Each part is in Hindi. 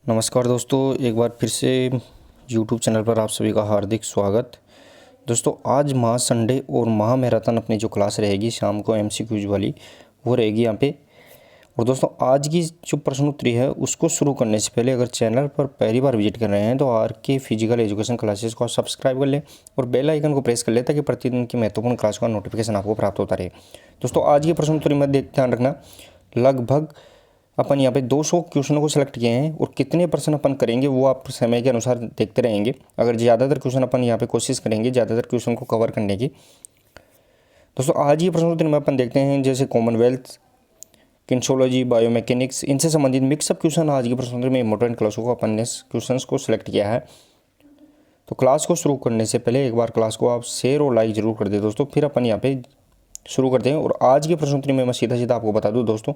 नमस्कार दोस्तों, एक बार फिर से YouTube चैनल पर आप सभी का हार्दिक स्वागत। दोस्तों आज महा संडे और महा मैराथन अपनी जो क्लास रहेगी शाम को MCQs वाली वो रहेगी यहाँ पे। और दोस्तों आज की जो प्रश्नोत्तरी है उसको शुरू करने से पहले अगर चैनल पर पहली बार विजिट कर रहे हैं तो RK फिजिकल एजुकेशन क्लासेस को सब्सक्राइब कर लें और बेल आइकन को प्रेस कर लें ताकि प्रतिदिन की महत्वपूर्ण क्लास का नोटिफिकेशन आपको प्राप्त होता रहे। दोस्तों आज की प्रश्नोत्तरी में ध्यान रखना, लगभग अपन यहाँ पे 200 क्वेश्चनों को सिलेक्ट किए हैं और कितने % अपन करेंगे वो आप समय के अनुसार देखते रहेंगे। अगर ज़्यादातर क्वेश्चन अपन यहाँ पे कोशिश करेंगे ज़्यादातर क्वेश्चन को कवर करने की। दोस्तों आज ये प्रश्नोत्तरी में अपन देखते हैं जैसे कॉमनवेल्थ, किन्सोलॉजी, बायोमैकेनिक्स, इनसे संबंधित मिक्सअप क्वेश्चन आज की प्रश्नोत्तरी में इंपॉर्टेंट क्लासों को अपन ने क्वेश्चन को सिलेक्ट किया है। तो क्लास को शुरू करने से पहले एक बार क्लास को आप शेयर और लाइक जरूर कर दें दोस्तों, फिर अपन यहाँ पे शुरू करते हैं। और आज की प्रश्नोत्तरी में मैं सीधा आपको बता दूँ दोस्तों,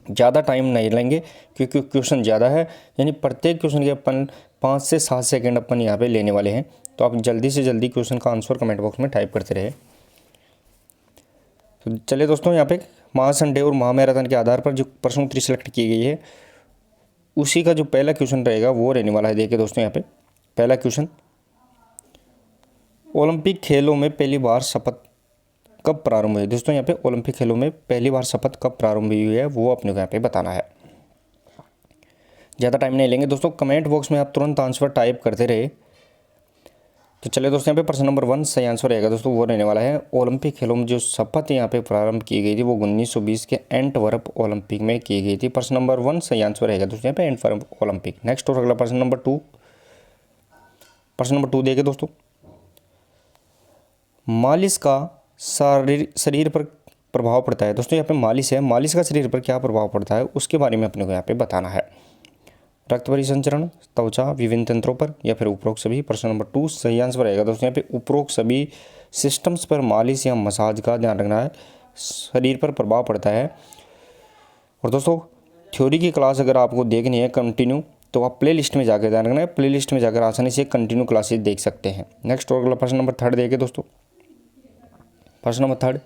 ज़्यादा टाइम नहीं लेंगे क्योंकि क्वेश्चन ज़्यादा है, यानी प्रत्येक क्वेश्चन के अपन 5 से 7 सेकंड अपन यहाँ पे लेने वाले हैं। तो आप जल्दी से जल्दी क्वेश्चन का आंसर कमेंट बॉक्स में टाइप करते रहे। तो चलिए दोस्तों, यहाँ पे महा संडे और महा मैराथन के आधार पर जो प्रश्नोत्तरी सेलेक्ट की गई है उसी का जो पहला क्वेश्चन रहेगा वो रहने वाला है। देखिए दोस्तों, यहाँ पे पहला क्वेश्चन, ओलंपिक खेलों में पहली बार शपथ कब प्रारंभ हुई? दोस्तों यहाँ पे ओलंपिक खेलों में पहली बार शपथ कब प्रारंभ हुई है वो अपने को यहाँ पे बताना है। ज़्यादा टाइम नहीं लेंगे दोस्तों, कमेंट बॉक्स में आप तुरंत आंसर टाइप करते रहे। तो चलिए दोस्तों, यहाँ पे प्रश्न नंबर 1 सही आंसर रहेगा दोस्तों, वो रहने वाला है ओलंपिक खेलों में जो शपथ यहाँ पे प्रारंभ की गई थी वो 1920 के एंटवर्प ओलंपिक में की गई थी। प्रश्न नंबर 1 सही आंसर रहेगा दोस्तों यहाँ पे एंटवर्प ओलंपिक। नेक्स्ट और अगला प्रश्न नंबर 2, प्रश्न नंबर 2 देखिए दोस्तों, मालिश का शरीर पर प्रभाव पड़ता है। दोस्तों यहाँ पे मालिश है, मालिश का शरीर पर क्या प्रभाव पड़ता है उसके बारे में अपने को यहाँ पे बताना है। रक्त परिसंचरण, त्वचा, विभिन्न तंत्रों पर या फिर उपरोक्त सभी। प्रश्न नंबर 2 सही आंसर रहेगा दोस्तों यहाँ पे उपरोक्त सभी सिस्टम्स पर मालिश या मसाज का ध्यान रखना है, शरीर पर प्रभाव पड़ता है। और दोस्तों थ्योरी की क्लास अगर आपको देखनी है कंटिन्यू तो आप प्ले लिस्ट में जाकर ध्यान रखना है, प्ले लिस्ट में जाकर आसानी से कंटिन्यू क्लासेस देख सकते हैं। नेक्स्ट और अगला प्रश्न नंबर 3 देखिए दोस्तों, प्रश्न नंबर 3,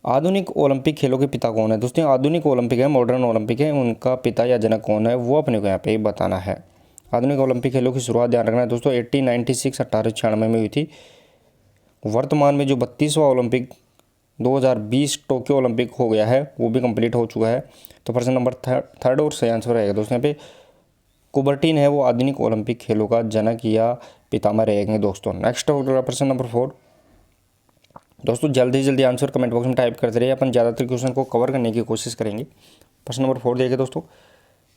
आधुनिक ओलंपिक खेलों के पिता कौन है? दोस्तों आधुनिक ओलंपिक है, मॉडर्न ओलंपिक है, उनका पिता या जनक कौन है वो अपने को यहाँ पे बताना है। आधुनिक ओलंपिक खेलों की शुरुआत ध्यान रखना है दोस्तों 1896 में हुई थी। वर्तमान में जो 32वां ओलंपिक 2020 टोक्यो ओलंपिक हो गया है वो भी कंप्लीट हो चुका है। तो प्रश्न नंबर 3 और सही आंसर रहेगा दोस्तों यहाँ पे कुबर्टीन है वो आधुनिक ओलंपिक खेलों का जनक या पितामह रहेंगे दोस्तों। नेक्स्ट होगा प्रश्न नंबर 4, दोस्तों जल्दी जल्दी आंसर कमेंट बॉक्स में टाइप करते रहिए, अपन ज़्यादातर क्वेश्चन को कवर करने की कोशिश करेंगे। प्रश्न नंबर 4 देखिए दोस्तों,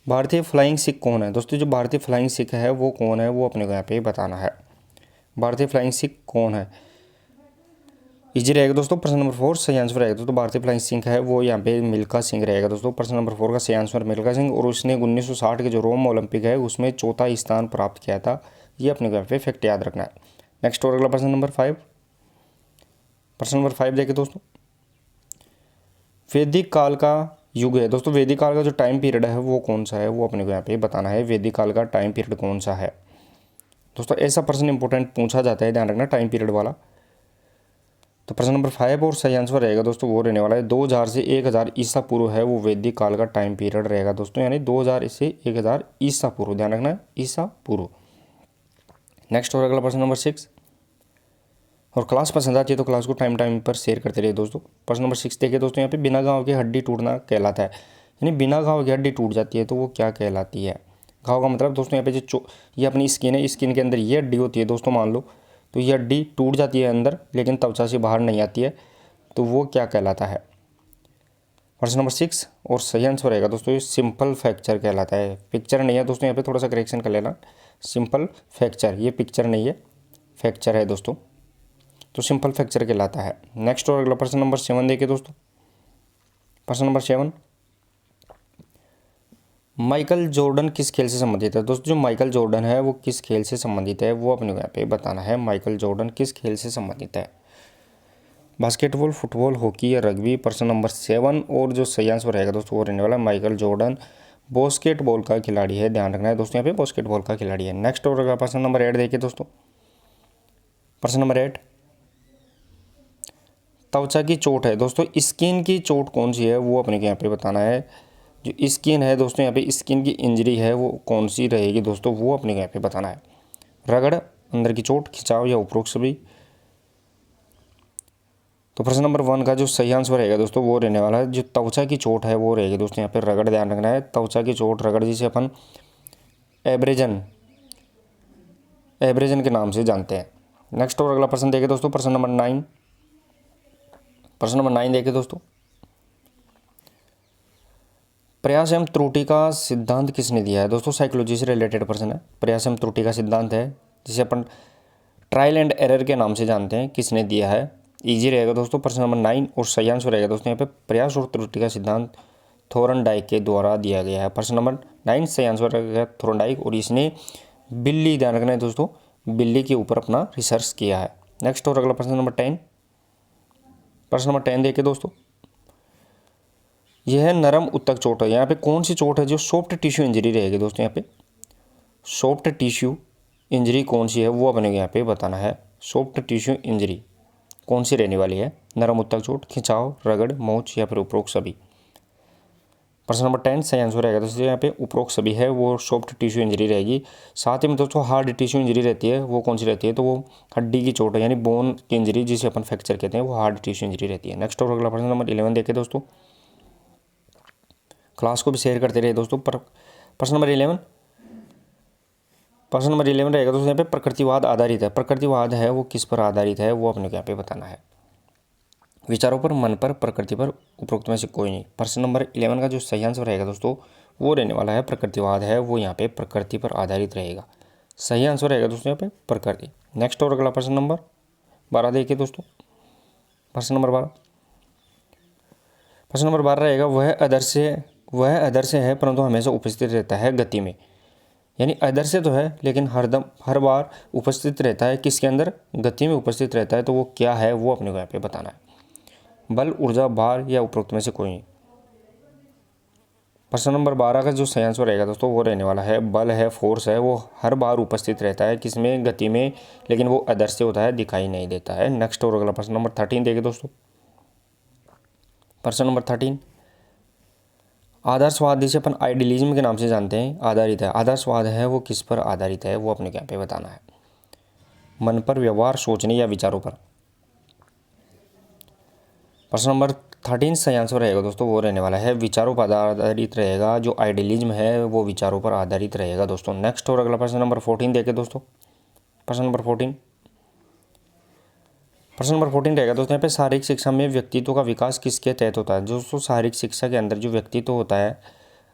भारतीय फ्लाइंग सिख कौन है? दोस्तों जो भारतीय फ्लाइंग सिख है वो कौन है वो अपने को यहाँ पे बताना है। भारतीय फ्लाइंग सिख कौन है? इजी रहेगा दोस्तों, प्रश्न नंबर 4 सही आंसर रहेगा दोस्तों भारतीय फ्लाइंग सिख है वो यहाँ पे मिल्खा सिंह रहेगा दोस्तों। प्रश्न नंबर 4 का सही आंसर मिल्खा सिंह, और उसने 1960 के जो रोम ओलंपिक है उसमें 4था स्थान प्राप्त किया था, ये अपने को यहाँ पे फैक्ट याद रखना है। नेक्स्ट और अगला प्रश्न नंबर 5, प्रश्न नंबर 5 देखिए दोस्तों, वैदिक काल का युग है। दोस्तों वैदिक काल का जो टाइम पीरियड है वो कौन सा है वो अपने को यहाँ पे बताना है। वैदिक काल का टाइम पीरियड कौन सा है? दोस्तों ऐसा प्रश्न इंपॉर्टेंट पूछा जाता है, ध्यान रखना टाइम पीरियड वाला। तो प्रश्न नंबर 5 और सही आंसर रहेगा दोस्तों वो रहने वाला है 2000 से 1000 ईसा पूर्व है वो वैदिक काल का टाइम पीरियड रहेगा दोस्तों, यानी 2000 से 1000 ईसा पूर्व, ध्यान रखना ईसा पूर्व। नेक्स्ट और अगला प्रश्न नंबर 6, और क्लास पसंद आती है तो क्लास को टाइम पर शेयर करते रहिए दोस्तों। प्रश्न नंबर 6 देखिए दोस्तों, यहाँ पे बिना घाव की हड्डी टूटना कहलाता है, यानी बिना घाव की हड्डी टूट जाती है तो वो क्या कहलाती है? घाव का मतलब दोस्तों यहाँ पे जो ये अपनी स्किन है, स्किन के अंदर ये हड्डी होती है दोस्तों, मान लो तो ये हड्डी टूट जाती है अंदर लेकिन त्वचा से बाहर नहीं आती है, तो वो क्या कहलाता है? प्रश्न नंबर 6 और सही आंसर रहेगा दोस्तों ये सिंपल फ्रैक्चर कहलाता है। पिक्चर नहीं है दोस्तों, यहाँ पे थोड़ा सा करेक्शन कर लेना, सिंपल फ्रैक्चर, ये पिक्चर नहीं है फ्रैक्चर है दोस्तों, तो सिंपल फ्रैक्चर कहलाता है। नेक्स्ट और अगला प्रश्न नंबर 7 देखिए दोस्तों, प्रश्न नंबर 7, माइकल जॉर्डन किस खेल से संबंधित है? दोस्तों जो माइकल जॉर्डन है वो किस खेल से संबंधित है वो अपने को यहाँ पे बताना है। माइकल जॉर्डन किस खेल से संबंधित है? बास्केटबॉल, फुटबॉल, हॉकी या रग्बी? प्रश्न नंबर 7 और जो सही आंसर रहेगा दोस्तों वो रहने वाला है माइकल जॉर्डन बास्केटबॉल का खिलाड़ी है, ध्यान रखना है दोस्तों यहाँ पे बास्केटबॉल का खिलाड़ी है। नेक्स्ट और अगला प्रश्न नंबर 8 देखिए दोस्तों, प्रश्न नंबर 8, त्वचा की चोट है दोस्तों, स्किन की चोट कौन सी है वो अपने को यहाँ पे बताना है। जो स्किन है दोस्तों, यहाँ पे स्किन की इंजरी है वो कौन सी रहेगी दोस्तों, वो अपने को यहाँ पे बताना है। रगड़, अंदर की चोट, खिंचाव या उपरोक्त सभी। तो प्रश्न नंबर 1 का जो सही आंसर रहेगा दोस्तों वो रहने वाला है जो त्वचा की चोट है वो रहेगी दोस्तों। यहाँ पे रगड़ ध्यान रखना है, त्वचा की चोट, रगड़ जिसे अपन एब्रेजन के नाम से जानते हैं। नेक्स्ट और अगला प्रश्न देखें दोस्तों, प्रश्न नंबर 9। प्रश्न नंबर 9 देखें दोस्तों, प्रयास एवं त्रुटि का सिद्धांत किसने दिया है दोस्तों। साइकोलॉजी से रिलेटेड प्रश्न है। प्रयास एवं त्रुटि का सिद्धांत है जिसे अपन ट्रायल एंड एरर के नाम से जानते हैं, किसने दिया है। इजी रहेगा दोस्तों प्रश्न नंबर 9 और सही आंसर रहेगा दोस्तों यहाँ पे प्रयास और त्रुटि का सिद्धांत थोरनडाइक के द्वारा दिया गया है। प्रश्न नंबर 9 सही आंसर रहेगा थोरनडाइक, और इसने बिल्ली, ध्यान रखना है दोस्तों, बिल्ली के ऊपर अपना रिसर्च किया है। नेक्स्ट और अगला प्रश्न नंबर 10। प्रश्न नंबर 10 देखिए दोस्तों, यह नरम उत्तक चोट है, यहाँ पे कौन सी चोट है जो सॉफ्ट टिश्यू इंजरी रहेगी दोस्तों। यहाँ पे सॉफ्ट टिश्यू इंजरी कौन सी है वो अपने यहाँ पे बताना है। सॉफ्ट टिश्यू इंजरी कौन सी रहने वाली है। नरम उत्तक चोट, खिंचाव, रगड़, मोच या फिर उपरोक्त सभी। प्रश्न नंबर 10 सही आंसर रहेगा दोस्तों यहाँ पे उपरोक्त सभी है, वो सॉफ्ट टिश्यू इंजरी रहेगी। साथ ही में दोस्तों हार्ड टिश्यू इंजरी रहती है, वो कौन सी रहती है, तो वो हड्डी की चोट है यानी बोन की इंजरी जिसे अपन फ्रैक्चर कहते हैं, वो हार्ड टिश्यू इंजरी रहती है। नेक्स्ट और अगला प्रश्न नंबर 11 देखें दोस्तों, क्लास को भी शेयर करते रहे दोस्तों। प्रश्न नंबर 11, प्रश्न नंबर 11 रहेगा दोस्तों यहाँ पे प्रकृतिवाद आधारित है। प्रकृतिवाद है वो किस पर आधारित है वो अपने को यहाँ पे बताना है। विचारों पर, मन पर, प्रकृति पर, उपरोक्त में से कोई नहीं। प्रश्न नंबर 11 का जो सही आंसर रहेगा दोस्तों वो रहने वाला है प्रकृतिवाद है वो यहाँ पे प्रकृति पर आधारित रहेगा। सही आंसर रहेगा दोस्तों यहाँ पे प्रकृति। नेक्स्ट और अगला प्रश्न नंबर 12 देखिए दोस्तों। प्रश्न नंबर 12, प्रश्न नंबर 12 रहेगा वह अदृश्य है परंतु हमेशा उपस्थित रहता है गति में। यानी अदृश्य तो है लेकिन हर बार उपस्थित रहता है, किसके अंदर, गति में उपस्थित रहता है। तो वो क्या है वो अपने को यहाँ पे बताना है। बल, ऊर्जा, भार या उपरोक्त में से कोई नहीं। प्रश्न नंबर 12 का जो सही आंसर रहेगा दोस्तों वो रहने वाला है बल है, फोर्स है, वो हर बार उपस्थित रहता है, किसमें, गति में, लेकिन वो अदृश्य होता है, दिखाई नहीं देता है। नेक्स्ट और अगला प्रश्न नंबर 13 देखिए दोस्तों। प्रश्न नंबर 13, आदर्शवाद जिसे अपन आइडियलिज्म के नाम से जानते हैं आधारित है। आदर्शवाद है वो किस पर आधारित है वो अपने यहाँ पे बताना है। मन पर, व्यवहार, सोचने या विचारों पर। प्रश्न नंबर 13 सही आंसर रहेगा दोस्तों वो रहने वाला है विचारों पर आधारित रहेगा। जो आइडियलिज्म है वो विचारों पर आधारित रहेगा दोस्तों। नेक्स्ट और अगला प्रश्न नंबर 14 देखें दोस्तों। प्रश्न नंबर 14, प्रश्न नंबर 14 रहेगा दोस्तों यहाँ पे शारीरिक शिक्षा में व्यक्तित्व का विकास किसके तहत होता है। दोस्तों शारीरिक शिक्षा के अंदर जो व्यक्तित्व होता है,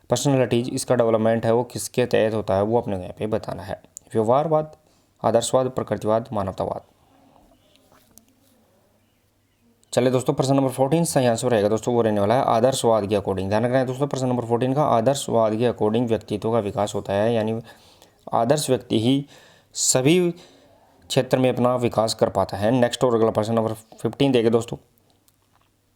पर्सनैलिटीज, इसका डेवलपमेंट है वो किसके तहत होता है वो अपने यहाँ पे बताना है। व्यवहारवाद, आदर्शवाद, प्रकृतिवाद, मानवतावाद। चलिए दोस्तों प्रश्न नंबर 14 सही आंसर रहेगा दोस्तों वो रहने वाला है आदर्शवाद के अकॉर्डिंग। ध्यान रखना है दोस्तों प्रश्न नंबर 14 का आदर्शवाद के अकॉर्डिंग व्यक्तित्व का विकास होता है, यानी आदर्श व्यक्ति ही सभी क्षेत्र में अपना विकास कर पाता है। नेक्स्ट और अगला प्रश्न नंबर 15 देखें दोस्तों।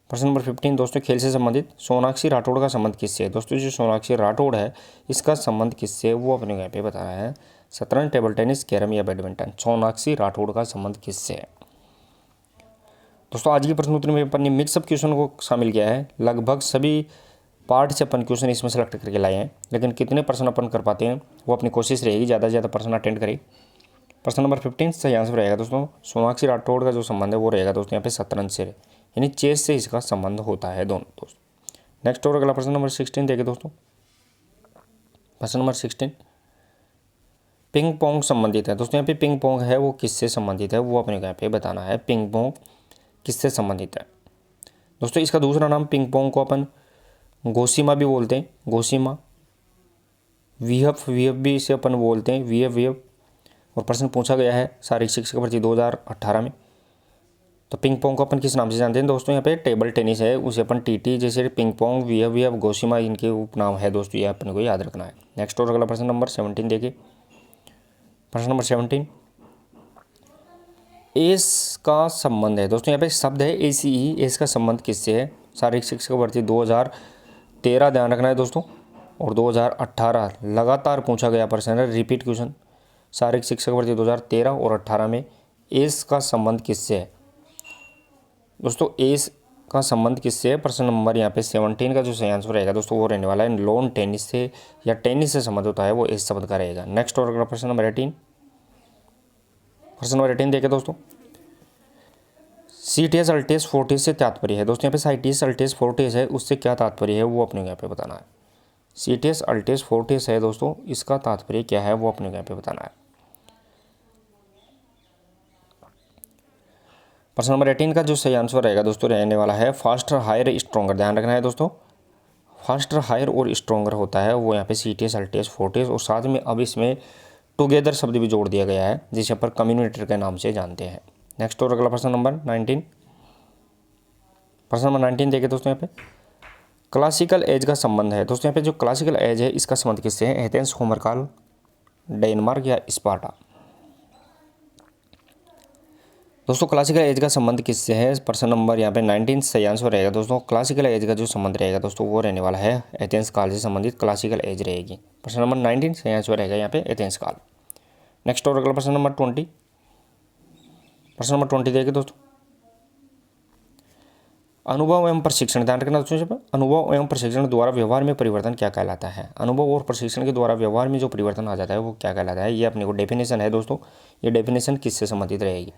प्रश्न नंबर 15 दोस्तों खेल से संबंधित सोनाक्षी राठौड़ का संबंध किससे है। दोस्तों जो सोनाक्षी राठौड़ है इसका संबंध किससे है वो अपने यहाँ पे बताना है। शतरंज, टेबल टेनिस, कैरम या बैडमिंटन। सोनाक्षी राठौड़ का संबंध किससे है। दोस्तों आज की प्रश्न उत्तर में अपन ने मिक्सअप क्वेश्चन को शामिल किया है। लगभग सभी पार्ट से अपन क्वेश्चन इसमें सेलेक्ट करके लाए हैं, लेकिन कितने प्रश्न अपन कर पाते हैं वो अपनी कोशिश रहेगी, ज़्यादा से ज़्यादा प्रश्न अटेंड करें। प्रश्न नंबर 15 सही आंसर रहेगा दोस्तों सोनाक्षी राठौड़ का जो संबंध है वो रहेगा दोस्तों यहाँ पे शतरंज से, यानी चेस से इसका संबंध होता है दोनों दोस्तों। नेक्स्ट और अगला प्रश्न नंबर 16 देखिए दोस्तों। प्रश्न नंबर 16 पिंग पोंग संबंधित है। दोस्तों यहाँ पे पिंग पोंग है वो किससे संबंधित है वो अपने यहाँ पे बताना है। पिंग पोंग किससे संबंधित है दोस्तों। इसका दूसरा नाम पिंग पोंग को अपन गोसिमा भी बोलते हैं, गोसिमा। वीहप भी इसे अपन बोलते हैं, वीहप। और प्रश्न पूछा गया है शारीरिक शिक्षा भर्ती 2018 में। तो पिंग पोंग को अपन किस नाम से जानते हैं दोस्तों। यहाँ पे टेबल टेनिस है उसे अपन टीटी, जैसे पिंग पोंग, वीहप, गोसिमा इनके उपनाम है दोस्तों, ये अपन को याद रखना है। नेक्स्ट और अगला प्रश्न नंबर 17 देखिए। प्रश्न नंबर 17 एस का संबंध है दोस्तों। यहाँ पे शब्द है ACE, एस का संबंध किससे है। शारीरिक शिक्षा भर्ती 2013 ध्यान रखना है दोस्तों, और 2018 लगातार पूछा गया प्रश्न है, रिपीट क्वेश्चन। शारीरिक शिक्षा भर्ती 2013 और 18 में एस का संबंध किससे है दोस्तों। एस का संबंध किससे है? प्रश्न नंबर यहाँ पे 17 का जो सही आंसर रहेगा दोस्तों वो रहने वाला है लॉन टेनिस से, या टेनिस से संबंध होता है वो इस शब्द का रहेगा। नेक्स्ट और अगला प्रश्न नंबर 18, प्रश्न नंबर 18 देखिए दोस्तों, सीटीएस अल्टेस फोर्टिस से तात्पर्य है। दोस्तों यहाँ पे सीटीएस अल्टेस फोर्टिस है, उससे क्या तात्पर्य है वो अपने यहाँ पे बताना है। सीटीएस अल्टेस फोर्टिस है दोस्तों, इसका तात्पर्य क्या है वो अपने यहाँ पे बताना है। प्रश्न नंबर 18 का जो सही आंसर रहेगा दोस्तों रहने वाला है फास्टर हायर स्ट्रॉन्गर। ध्यान रखना है दोस्तों, फास्टर हायर और स्ट्रॉन्गर होता है वो यहाँ पे सीटीएस अल्टेस फोर्टिस, और साथ में अब इसमें टुगेदर शब्द भी जोड़ दिया गया है जिसे पर कम्युनिकेटर के नाम से जानते हैं। नेक्स्ट और अगला प्रश्न नंबर 19, प्रश्न नंबर 19 देखिए दोस्तों, यहाँ पे क्लासिकल एज का संबंध है। दोस्तों यहाँ पे जो क्लासिकल एज है इसका संबंध किससे है? एथेंस, होमर काल, डेनमार्क या स्पार्टा। दोस्तों क्लासिकल एज का संबंध किससे है? प्रश्न नंबर यहाँ पे 19 सही आंसर रहेगा दोस्तों। क्लासिकल एज का जो संबंध रहेगा दोस्तों वो रहने वाला है एथेंस काल से संबंधित क्लासिकल एज रहेगी। प्रश्न नंबर 19 सही आंसर रहेगा यहाँ पे एथेंस काल। नेक्स्ट और अगला प्रश्न नंबर 20, प्रश्न नंबर 20 देखिए दोस्तों, अनुभव एवं प्रशिक्षण। ध्यान रखना दोस्तों, अनुभव एवं प्रशिक्षण द्वारा व्यवहार में परिवर्तन क्या कहलाता है? अनुभव और प्रशिक्षण के द्वारा व्यवहार में जो परिवर्तन आ जाता है वो क्या कहलाता है? ये अपने को डेफिनेशन है दोस्तों, ये डेफिनेशन किससे संबंधित रहेगी?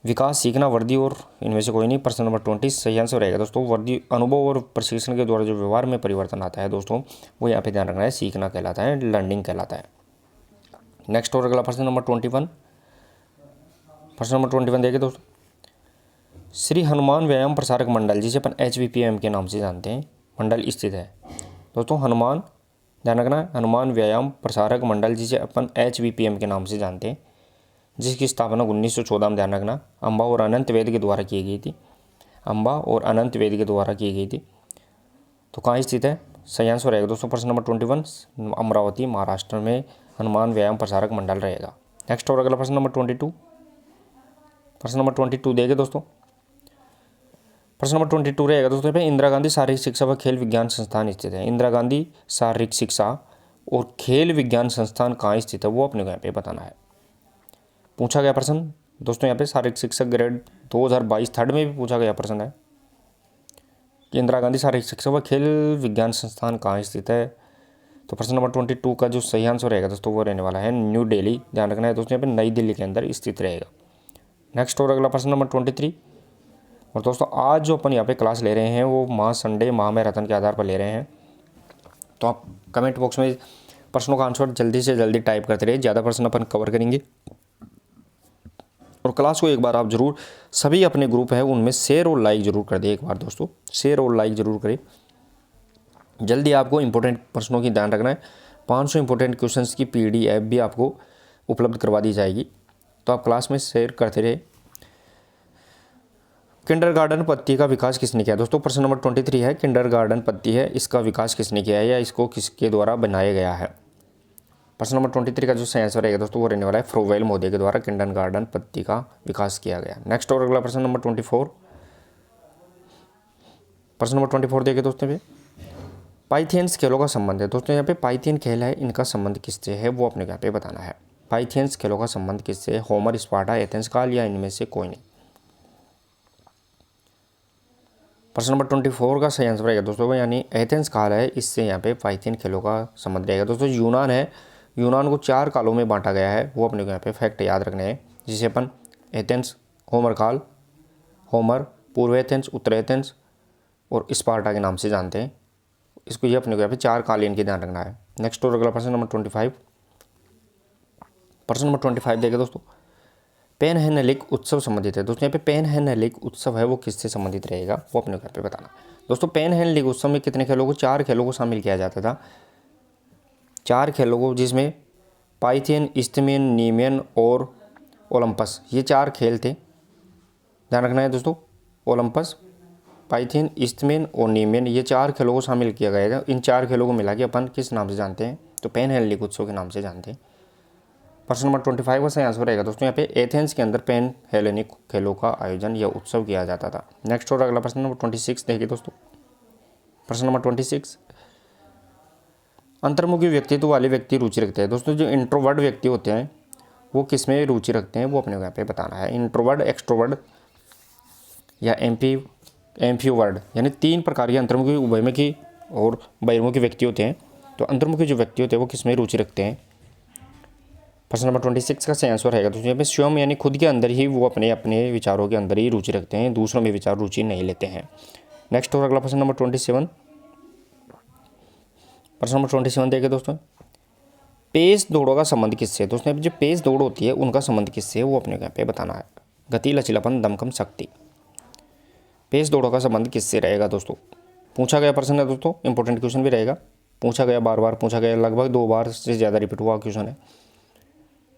विकास, सीखना, वर्दी और इनमें से कोई नहीं। प्रश्न नंबर 20 सही आंसर रहेगा दोस्तों वर्दी। अनुभव और प्रशिक्षण के द्वारा जो व्यवहार में परिवर्तन आता है दोस्तों वो यहाँ पे ध्यान रखना है, सीखना कहलाता है, लर्निंग कहलाता है। नेक्स्ट और अगला प्रश्न नंबर 21, प्रश्न नंबर 21 देखिए दोस्तों, श्री हनुमान व्यायाम प्रसारक मंडल जिसे अपन HVPM के नाम से जानते हैं मंडल स्थित है। दोस्तों हनुमान, ध्यान रखना है, हनुमान व्यायाम प्रसारक मंडल जिसे अपन HVPM के नाम से जानते हैं, जिसकी स्थापना 1914 में, ध्यान रखना, अम्बा और अनंत वेद के द्वारा की गई थी। अम्बा और अनंत वेद के द्वारा की गई थी। तो कहाँ स्थित है? सही आंसर रहेगा दोस्तों प्रश्न नंबर 21 अमरावती महाराष्ट्र में हनुमान व्यायाम प्रसारक मंडल रहेगा। नेक्स्ट और अगला प्रश्न नंबर 22, प्रश्न नंबर 22 देखिए दोस्तों, प्रश्न नंबर 22 रहेगा दोस्तों पे इंदिरा गांधी शारीरिक शिक्षा व खेल विज्ञान संस्थान स्थित है। इंदिरा गांधी शारीरिक शिक्षा और खेल विज्ञान संस्थान कहाँ स्थित है वो अपने को यहाँ पे बताना है। पूछा गया प्रश्न दोस्तों यहाँ पे शारीरिक शिक्षक ग्रेड 2022 थर्ड में भी पूछा गया प्रश्न है कि इंदिरा गांधी शारीरिक शिक्षा व खेल विज्ञान संस्थान कहाँ स्थित है। तो प्रश्न नंबर 22 का जो सही आंसर रहेगा दोस्तों वो रहने वाला है न्यू दिल्ली। ध्यान रखना है दोस्तों यहाँ पे नई दिल्ली के अंदर स्थित रहेगा। नेक्स्ट और अगला प्रश्न नंबर 23, और दोस्तों आज जो अपन यहाँ पे क्लास ले रहे हैं वो माह संडे माह मैराथन के आधार पर ले रहे हैं। तो आप कमेंट बॉक्स में प्रश्नों का आंसर जल्दी से जल्दी टाइप करते रहिए, ज़्यादा प्रश्न अपन कवर करेंगे। और क्लास को एक बार आप जरूर सभी अपने ग्रुप है उनमें शेयर और लाइक जरूर कर दिए। एक बार दोस्तों शेयर और लाइक जरूर करें। जल्दी आपको इंपॉर्टेंट प्रश्नों की ध्यान रखना है, 500 इंपॉर्टेंट क्वेश्चंस की PDF भी आपको उपलब्ध करवा दी जाएगी। तो आप क्लास में शेयर करते रहे। किंडरगार्टन पद्धति का विकास किसने किया? दोस्तों प्रश्न नंबर 23 है, किंडरगार्टन पद्धति है, इसका विकास किसने किया है या इसको किसके द्वारा बनाया गया है? प्रश्न नंबर 23 का जो सही आंसर रहेगा दोस्तों वो रहने वाला है फ्रोवेल मोदी के द्वारा किंडरगार्टन पद्धति का विकास किया गया। नेक्स्ट और अगला प्रश्न नंबर 24, प्रश्न नंबर 24 देखिए दोस्तों पे पाइथियंस खेलों का संबंध है। दोस्तों यहाँ पे पाइथियन खेल है, इनका संबंध किससे है वो अपने यहाँ पे बताना है। पाइथियंस खेलों का संबंध किससे है? होमर, स्पार्टा, एथेंस काल या इनमें से कोई नहीं। प्रश्न नंबर 24 का सही आंसर रहेगा दोस्तों यानी एथेंस काल है, इससे यहाँ पे पाइथियन खेलों का संबंध रहेगा। दोस्तों यूनान है, यूनान को 4 कालों में बांटा गया है, वो अपने को यहाँ पे फैक्ट याद रखने हैं, जिसे अपन एथेंस, होमर काल, होमर, पूर्व एथेंस, उत्तर एथेंस और स्पार्टा के नाम से जानते हैं। इसको ये अपने को यहाँ पे 4 काल इनके ध्यान रखना है। नेक्स्ट और अगला प्रश्न नंबर 25, प्रश्न नंबर 25 देखिए दोस्तों पेनहेनलिक उत्सव संबंधित है। दोस्तों यहाँ पे पेनहेनलिक उत्सव है वो किससे संबंधित रहेगा वो अपने घर पे बताना। दोस्तों पेनहेनलिक उत्सव में कितने खेलों को? 4 खेलों को शामिल किया जाता था, 4 खेलों को, जिसमें पाइथियन, इस्थमियन, नीमियन और ओलंपस, ये 4 खेल थे। ध्यान रखना है दोस्तों, ओलंपस, पाइथियन, इस्थमियन और नीमियन, ये 4 खेलों को शामिल किया गया था। इन 4 खेलों को मिला के अपन किस नाम से जानते हैं? तो पेनहेनलिक उत्सव के नाम से जानते हैं। प्रश्न नंबर 25 का सही आंसर रहेगा दोस्तों यहाँ पे एथेंस के अंदर पेन हेलेनिक खेलों का आयोजन या उत्सव किया जाता था। नेक्स्ट और अगला प्रश्न नंबर 26 देखिए दोस्तों, प्रश्न नंबर 26 अंतर्मुखी व्यक्तित्व वाले व्यक्ति रुचि रखते हैं। दोस्तों जो इंट्रोवर्ट व्यक्ति होते हैं वो किस में रुचि रखते हैं वो अपने यहाँ पे बताना है। इंट्रोवर्ट, एक्सट्रोवर्ट या एम्फीवर्ड यानी 3 प्रकार के अंतर्मुखी, उभयमुखी और बहिर्मुखी व्यक्ति होते हैं। तो अंतर्मुखी जो व्यक्ति होते हैं वो किसमें रुचि रखते हैं? प्रश्न नंबर 26 का सही आंसर रहेगा दोस्तों यहाँ पे स्वयं यानी खुद के अंदर ही वो अपने अपने विचारों के अंदर ही रुचि रखते हैं, दूसरों में विचार रुचि नहीं लेते हैं। नेक्स्ट और अगला प्रश्न नंबर 27। प्रश्न नंबर 27 देखिए दोस्तों, पेस दौड़ों का संबंध किससे है? दोस्तों जो पेस दौड़ होती है उनका संबंध किससे है वो अपने यहाँ पे बताना है। गति, लचीलापन, दमखम, शक्ति। पेस दौड़ों का संबंध किससे रहेगा दोस्तों? पूछा गया प्रश्न है दोस्तों, इंपॉर्टेंट क्वेश्चन भी रहेगा, पूछा गया बार बार पूछा गया, लगभग 2 बार से ज़्यादा रिपीट हुआ क्वेश्चन है।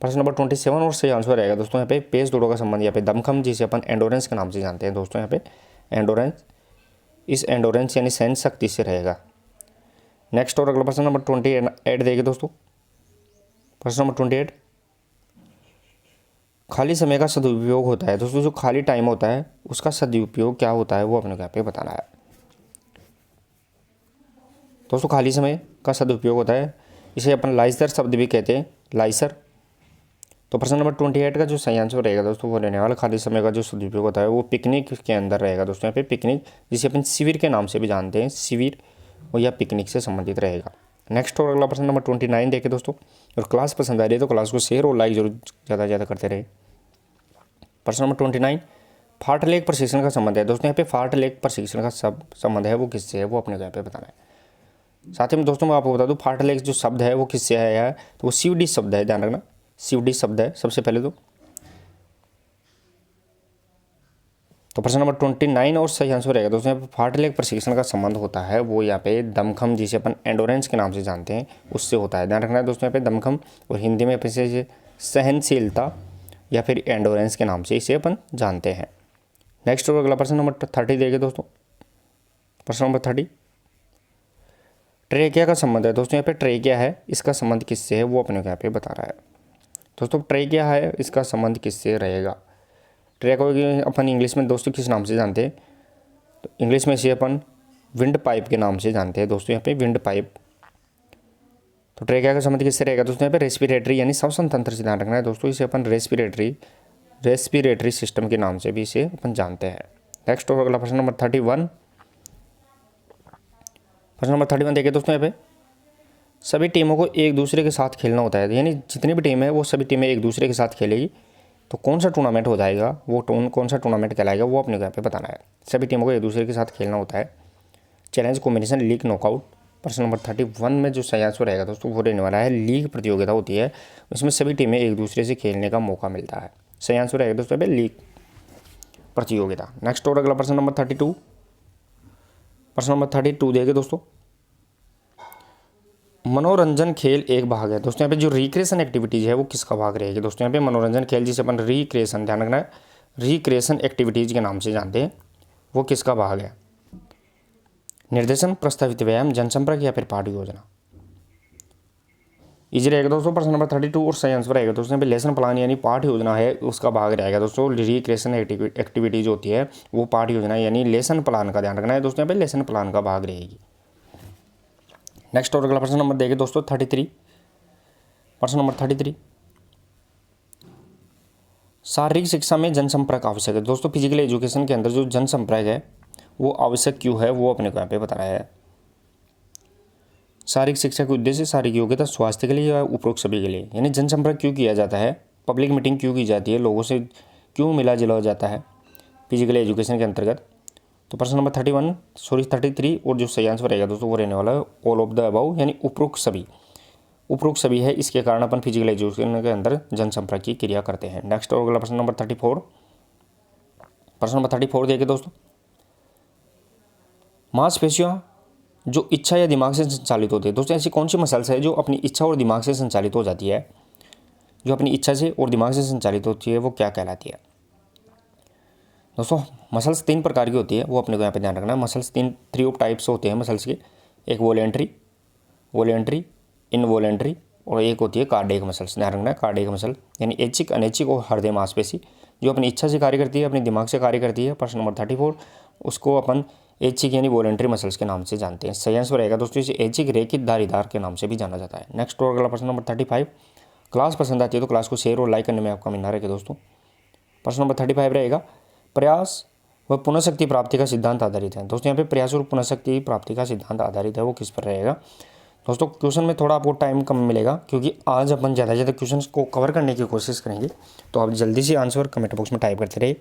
प्रश्न नंबर 27 और सही आंसर रहेगा दोस्तों यहाँ पे पेस दौड़ों का संबंध यहाँ पे दमखम, जिसे अपन एंडोरेंस के नाम से जानते हैं दोस्तों यहाँ पे एंडोरेंस, इस एंडोरेंस यानी सहन शक्ति से रहेगा। नेक्स्ट और अगला प्रश्न नंबर 28 देखिए दोस्तों। प्रश्न नंबर 28, खाली समय का सदुपयोग होता है दोस्तों, जो खाली टाइम होता है उसका सदुपयोग क्या होता है वो अपने यहाँ पे बताना है। दोस्तों खाली समय का सदुपयोग होता है, इसे अपन लाइसर शब्द भी कहते हैं, लाइसर। तो प्रश्न नंबर 28 का जो सही आंसर रहेगा दोस्तों वो रहने वाला खाली समय का जो सदुपयोग होता है वो पिकनिक के अंदर रहेगा दोस्तों यहाँ पे पिकनिक, जिसे अपन शिविर के नाम से भी जानते हैं, शिविर और यह पिकनिक से संबंधित रहेगा। नेक्स्ट और अगला प्रश्न नंबर 29 देखें दोस्तों। और क्लास पसंद आ रही है तो क्लास को शेयर और लाइक जरूर ज़्यादा से ज़्यादा करते रहे। प्रश्न नंबर 29, फाटलेख प्रशिक्षण का संबंध है दोस्तों यहाँ पे फाटलेख प्रशिक्षण का संबंध है वो किससे है वो अपने यहाँ पे बताना है। साथ ही में दोस्तों मैं आपको बता दूं फाटलेख जो शब्द है वो किससे आया है, तो वो स्वीडिश शब्द है, ध्यान रखना स्वीडिश शब्द है सबसे पहले तो प्रश्न नंबर 29 और सही आंसर रहेगा दोस्तों यहाँ पे फाटलेख प्रशिक्षण का संबंध होता है वो यहाँ पे दमखम, जिसे अपन एंडोरेंस के नाम से जानते हैं, उससे होता है। ध्यान रखना है दोस्तों यहाँ पे दमखम, और हिंदी में अपन इसे सहनशीलता या फिर एंडोरेंस के नाम से इसे अपन जानते हैं। नेक्स्ट और अगला प्रश्न नंबर 30 देखिए दोस्तों। प्रश्न नंबर 30, ट्रेकिया का संबंध है दोस्तों यहाँ पे ट्रेकिया है, इसका संबंध किससे है वो अपने यहाँ पे बता रहा है। दोस्तों ट्रेकिया है, इसका संबंध किससे रहेगा? ट्रेक अपन इंग्लिश में दोस्तों किस नाम से जानते हैं? तो इंग्लिश में इसे अपन विंड पाइप के नाम से जानते हैं दोस्तों यहाँ पे विंड पाइप। तो ट्रेकिया का संबंध किससे रहेगा दोस्तों यहाँ पे रेस्पिरेटरी यानी श्वसन तंत्र से ध्यान रखना है दोस्तों, इसे अपन रेस्पिरेटरी सिस्टम के नाम से भी इसे अपन जानते हैं। नेक्स्ट और अगला प्रश्न नंबर 31। प्रश्न नंबर 31 देखिए दोस्तों यहाँ पे सभी टीमों को एक दूसरे के साथ खेलना होता है, यानी जितनी भी टीम है वो सभी टीमें एक दूसरे के साथ खेलेगी, तो कौन सा टूर्नामेंट हो जाएगा वो कौन सा टूर्नामेंट कहलाएगा वो अपने यहाँ पे बताना है। सभी टीमों को एक दूसरे के साथ खेलना होता है, चैलेंज कॉम्बिनेशन लीग नॉकआउट। प्रश्न नंबर 31 में जो सही आंसर रहेगा दोस्तों वो रहने वाला है लीग प्रतियोगिता होती है, उसमें सभी टीमें एक दूसरे से खेलने का मौका मिलता है। सही आंसर रहेगा दोस्तों यहाँ पे लीग प्रतियोगिता। नेक्स्ट और अगला प्रश्न नंबर 32। प्रश्न नंबर 32 देखिए दोस्तों, मनोरंजन खेल एक भाग है दोस्तों यहाँ पे जो रिक्रिएशन एक्टिविटीज़ है वो किसका भाग रहेगी? दोस्तों यहाँ पे मनोरंजन खेल जिसे अपन रिक्रिएशन, ध्यान रखना है रिक्रिएशन एक्टिविटीज़ के नाम से जानते हैं, वो किसका भाग है? निर्देशन, प्रस्तावित व्यायाम, जनसंपर्क या फिर पाठ योजना। इजी रहेगा दोस्तों प्रश्न नंबर 32 और सही आंसर रहेगा दोस्तों यहाँ पे लेसन प्लान यानी पाठ योजना है उसका भाग रहेगा दोस्तों। रिक्रिएशन एक्टिविटीज़ होती है वो पाठ योजना यानी लेसन प्लान का ध्यान रखना है दोस्तों यहाँ पे लेसन प्लान का भाग रहेगी। नेक्स्ट और अगला प्रश्न नंबर देखिए दोस्तों 33। प्रश्न नंबर 33, शारीरिक शिक्षा में जनसंपर्क आवश्यक है दोस्तों, फिजिकल एजुकेशन के अंदर जो जनसंपर्क है वो आवश्यक क्यों है वो अपने को यहाँ पे बताना है। शारीरिक शिक्षा के उद्देश्य शारीरिक योग्यता स्वास्थ्य के लिए या उपरोक्त सभी के लिए, यानी जनसंपर्क क्यों किया जाता है, पब्लिक मीटिंग क्यों की जाती है, लोगों से क्यों मिला जुला जाता है फिजिकल एजुकेशन के अंतर्गत। तो प्रश्न नंबर 33 और जो सही आंसर रहेगा दोस्तों वो रहने वाला है ऑल ऑफ द अबाउ यानी उपरोक्त सभी है, इसके कारण अपन फिजिकल एजुकेशन के अंदर जनसंपर्क की क्रिया करते हैं। नेक्स्ट और अगला प्रश्न नंबर 34। प्रश्न नंबर 34 देखिए दोस्तों, मांसपेशियां जो इच्छा या दिमाग से संचालित होती है दोस्तों, ऐसी कौन सी मसल्स है जो अपनी इच्छा और दिमाग से संचालित हो जाती है, जो अपनी इच्छा से और दिमाग से संचालित होती है वो क्या कहलाती है? दोस्तों मसल्स 3 प्रकार की होती है वो अपने को यहाँ पे ध्यान रखना है। मसल्स 3 ऑफ टाइप्स होते हैं मसल्स के, एक वॉलेंट्री, इनवॉलेंट्री और एक होती है कार्डियक मसल्स। ध्यान रखना है कार्डियक मसल यानी ऐच्छिक, अनैच्छिक और हृदय मांसपेशी जो अपनी इच्छा से कार्य करती है, अपने दिमाग से कार्य करती है। प्रश्न नंबर 34 उसको अपन ऐच्छिक यानी वॉलेंट्री मसल्स के नाम से जानते हैं। सही आंसर रहेगा दोस्तों इसे ऐच्छिक रेखित धारीदार के नाम से भी जाना जाता है। नेक्स्ट और अगला प्रश्न नंबर 35, क्लास पसंद आती है तो क्लास को शेयर और लाइक करने में आपका मिलना रखे दोस्तों। प्रश्न नंबर 35 रहेगा, प्रयास वह पुनः शक्ति प्राप्ति का सिद्धांत आधारित है। दोस्तों यहाँ पे प्रयास और पुनः शक्ति प्राप्ति का सिद्धांत आधारित है, वो किस पर रहेगा। दोस्तों क्वेश्चन में थोड़ा आपको टाइम कम मिलेगा क्योंकि आज अपन ज़्यादा से ज़्यादा क्वेश्चन को कवर करने की कोशिश करेंगे, तो आप जल्दी से आंसर कमेंट बॉक्स में टाइप करते रहिए।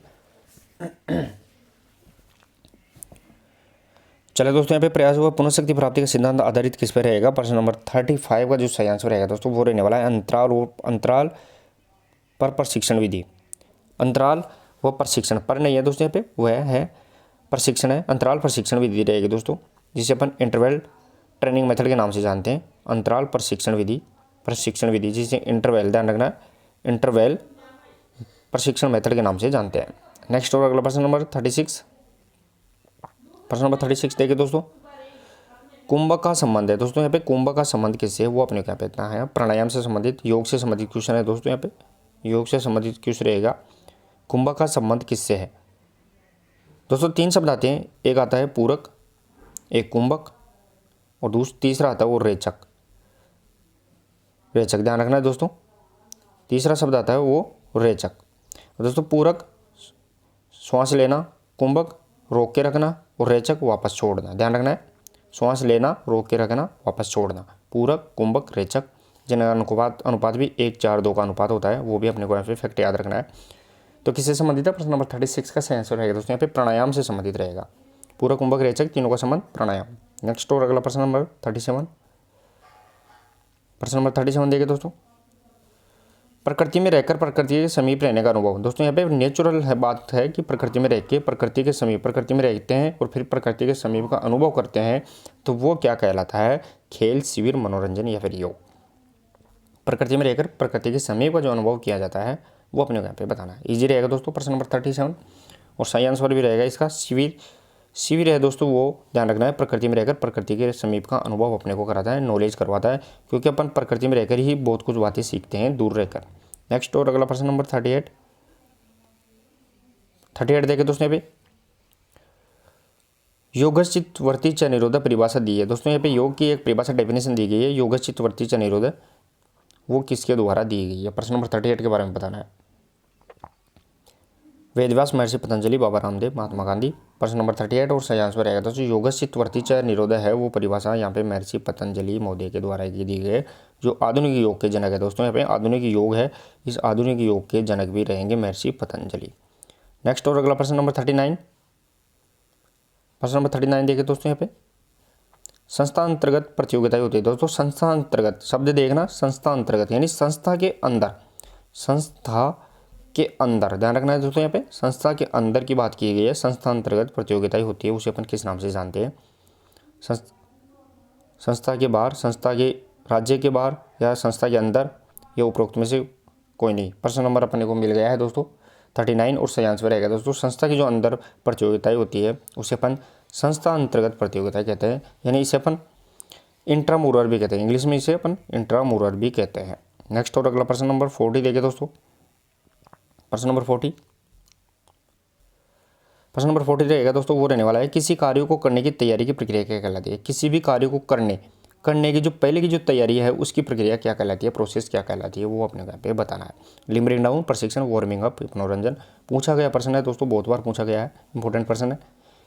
चलिए दोस्तों यहाँ पे प्रयास हुआ पुनः शक्ति प्राप्ति का सिद्धांत आधारित किस पर रहेगा। प्रश्न नंबर 35 का जो सही आंसर रहेगा दोस्तों वो रहने वाला है अंतराल पर प्रशिक्षण विधि। अंतराल व प्रशिक्षण पर नहीं है दोस्तों, यहाँ पे वह है प्रशिक्षण है, अंतराल प्रशिक्षण विधि रहेगी दोस्तों, जिसे अपन इंटरवल ट्रेनिंग मेथड के नाम से जानते हैं। अंतराल प्रशिक्षण विधि जिसे इंटरवल, ध्यान रखना, इंटरवल प्रशिक्षण मेथड के नाम से जानते हैं। नेक्स्ट और अगला प्रश्न नंबर 36। प्रश्न नंबर 36 देखिए दोस्तों, कुंभक का संबंध है। दोस्तों यहाँ पे कुंभक का संबंध किससे है वो अपने क्या कहता है। प्राणायाम से संबंधित, योग से संबंधित क्वेश्चन है दोस्तों, यहाँ पे योग से संबंधित क्वेश्चन रहेगा। कुंभक का संबंध किससे है दोस्तों। 3 शब्द आते हैं, एक आता है पूरक, एक कुंभक और तीसरा आता है वो रेचक। ध्यान रखना है दोस्तों, तीसरा शब्द आता है वो रेचक। दोस्तों पूरक श्वास लेना, कुंभक रोक के रखना और रेचक वापस छोड़ना। ध्यान रखना है, श्वास लेना, रोक के रखना, वापस छोड़ना। पूरक, कुंभक, रेचक, जिनका अनुपात भी 1:4:2 का अनुपात होता है, वो भी अपने को यहाँ पे फैक्ट याद रखना है। तो किससे संबंधित है। प्रश्न नंबर 36 का सही आंसर रहेगा दोस्तों यहाँ पे प्राणायाम से संबंधित रहेगा। पूरक, कुंभक, रेचक तीनों का संबंध प्राणायाम। नेक्स्ट और अगला प्रश्न नंबर 37। प्रश्न नंबर 37 देखिए दोस्तों, प्रकृति में रहकर प्रकृति के समीप रहने का अनुभव। दोस्तों यहाँ पे नेचुरल है, बात है कि प्रकृति में रह के प्रकृति के समीप, प्रकृति में रहते हैं और फिर प्रकृति के समीप का अनुभव करते हैं, तो वो क्या कहलाता है। खेल, शिविर, मनोरंजन या फिर योग। प्रकृति में रहकर प्रकृति के समीप का जो अनुभव किया जाता है वो अपने यहाँ पे बताना है। ईजी रहेगा दोस्तों प्रश्न नंबर 37 और सही आंसर भी रहेगा इसका शिविर है दोस्तों, वो ध्यान रखना है, प्रकृति में रहकर प्रकृति के समीप का अनुभव अपने को कराता है, नॉलेज करवाता है, क्योंकि अपन प्रकृति में रहकर ही बहुत कुछ बातें सीखते हैं दूर रहकर। नेक्स्ट और अगला प्रश्न नंबर 38 देखे दोस्तों यहाँ पे योगश्चित वर्ती च निरोध परिभाषा दी है। दोस्तों यहाँ पे योग की एक परिभाषा डेफिनेशन दी गई है, योगश्चित वर्ती च निरोध, वो किसके द्वारा दी गई है। प्रश्न नंबर 38 के बारे में बताना है। वेदव्यास, महर्षि पतंजलि, बाबा रामदेव, महात्मा गांधी। प्रश्न नंबर 38 और सही आंसर रहेगा दोस्तों योगश्चित वर्ती च निरोध है, वो परिभाषा यहाँ पे महर्षि पतंजलि महोदय के द्वारा दी गई है, जो आधुनिक योग के जनक है। दोस्तों यहाँ पे आधुनिक योग है, इस आधुनिक योग के जनक भी रहेंगे महर्षि पतंजलि। नेक्स्ट और अगला प्रश्न नंबर 39। प्रश्न नंबर 39 देखिए दोस्तों यहाँ पे संस्था अंतर्गत प्रतियोगिताएं होती है। दोस्तों संस्था अंतर्गत शब्द देखना, संस्था अंतर्गत यानी संस्था के अंदर, संस्था के अंदर, ध्यान रखना है दोस्तों यहाँ पे संस्था के अंदर की बात की गई है। संस्था अंतर्गत प्रतियोगिताएं होती है, उसे अपन किस नाम से जानते हैं। संस्था के बाहर, संस्था के राज्य के बाहर या संस्था के अंदर, या उपरोक्त में से कोई नहीं। प्रश्न नंबर अपने को मिल गया है दोस्तों 39 और सही आंसर रहेगा दोस्तों संस्था की जो अंदर प्रतियोगिताएं होती है उसे अपन संस्था अंतर्गत प्रतियोगिताएं कहते हैं, यानी इसे अपन इंट्रामुरल भी कहते हैं, इंग्लिश में इसे अपन इंट्रामुरल भी कहते हैं। नेक्स्ट और अगला प्रश्न नंबर 40 देखिए दोस्तों। प्रश्न नंबर 40 रहेगा दोस्तों, वो रहने वाला है किसी कार्य को करने की तैयारी की प्रक्रिया क्या कहलाती है। किसी भी कार्य को करने की जो पहले की जो तैयारी है उसकी प्रक्रिया क्या कहलाती है, प्रोसेस क्या कहलाती है, वो अपने यहाँ पे बताना है। लिमरिंग डाउन, प्रशिक्षण, वार्मिंग अप, मनोरंजन। पूछा गया प्रश्न है दोस्तों, बहुत बार पूछा गया है, इंपॉर्टेंट प्रश्न है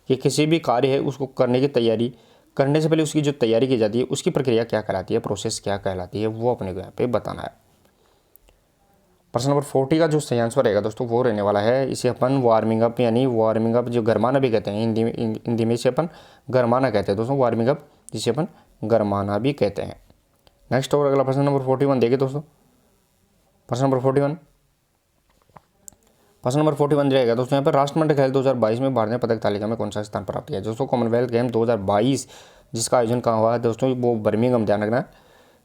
कि किसी भी कार्य है उसको करने की तैयारी, करने से पहले उसकी जो तैयारी की जाती है उसकी प्रक्रिया क्या कहलाती है, प्रोसेस क्या कहलाती है, वो अपने को यहाँ पे बताना है। प्रश्न नंबर 40 का जो सही आंसर रहेगा दोस्तों वो रहने वाला है, इसे अपन वार्मिंग अप यानी वार्मिंग अप जो गरमाना भी कहते हैं, हिंदी में इसे अपन गरमाना कहते हैं दोस्तों, वार्मिंग अप जिसे अपन गरमाना भी कहते हैं। नेक्स्ट और अगला प्रश्न नंबर 41 देखिए दोस्तों। प्रश्न नंबर 41 रहेगा दोस्तों यहाँ पर राष्ट्रमंडल खेल 2022 में भारत ने पदक तालिका में कौन सा स्थान प्राप्त किया। दोस्तों कॉमनवेल्थ गेम 2022 जिसका आयोजन कहाँ हुआ है दोस्तों, वो बर्मिंघम, ध्यान रखना है,